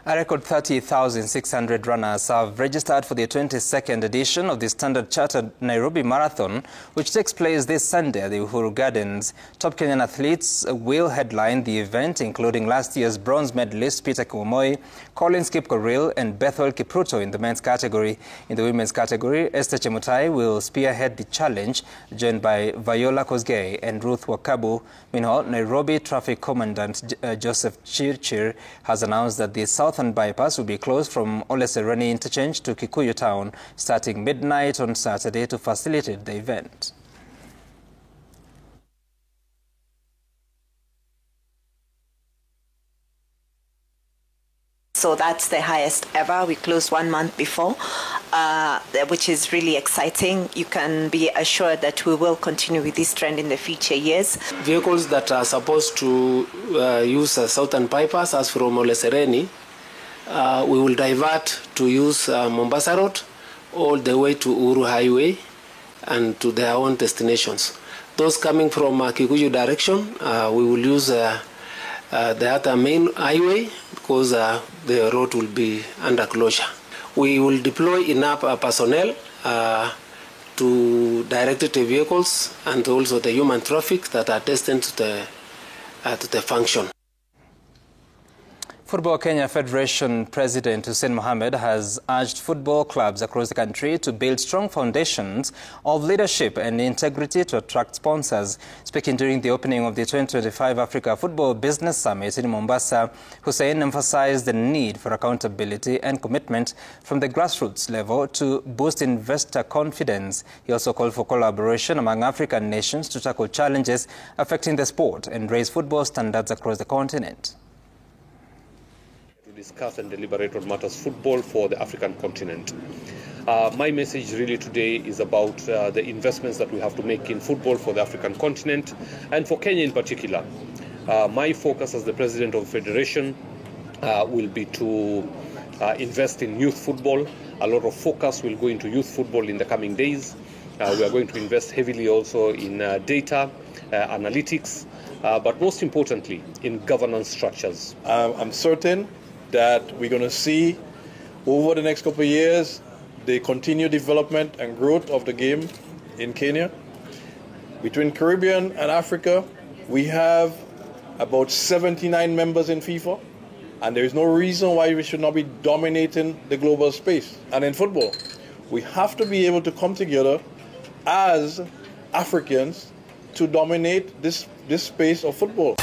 A record 30,600 runners have registered for the 22nd edition of the Standard Chartered Nairobi Marathon, which takes place this Sunday at the Uhuru Gardens. Top Kenyan athletes will headline the event, including last year's bronze medalist Peter Kiwomoi, Collins Kipkorir, and Bethel Kipruto in the men's category. In the women's category, Esther Chemutai will spearhead the challenge, joined by Viola Kosgei and Ruth Wakabu. Meanwhile, Nairobi Traffic Commandant Joseph Chirchir has announced that the Southern Bypass will be closed from Ole Sereni Interchange to Kikuyu Town starting midnight on Saturday to facilitate the event. So that's the highest ever. We closed 1 month before, which is really exciting. You can be assured that we will continue with this trend in the future years. Vehicles that are supposed to use a Southern Bypass, as from Ole Sereni, we will divert to use Mombasa Road all the way to Uhuru Highway and to their own destinations. Those coming from Kikuyu direction, we will use the other main highway because the road will be under closure. We will deploy enough personnel to direct the vehicles and also the human traffic that are destined to the function. Football Kenya Federation President Hussein Mohamed has urged football clubs across the country to build strong foundations of leadership and integrity to attract sponsors. Speaking during the opening of the 2025 Africa Football Business Summit in Mombasa, Hussein emphasized the need for accountability and commitment from the grassroots level to boost investor confidence. He also called for collaboration among African nations to tackle challenges affecting the sport and raise football standards across the continent. Discuss and deliberate on matters football for the African continent. My message really today is about the investments that we have to make in football for the African continent and for Kenya in particular. My focus as the president of the federation will be to invest in youth football. A lot of focus will go into youth football in the coming days. We are going to invest heavily also in data, analytics, but most importantly in governance structures. I'm certain that we're going to see over the next couple of years the continued development and growth of the game in Kenya. Between Caribbean and Africa, we have about 79 members in FIFA, and there is no reason why we should not be dominating the global space. And in football, we have to be able to come together as Africans to dominate this space of football.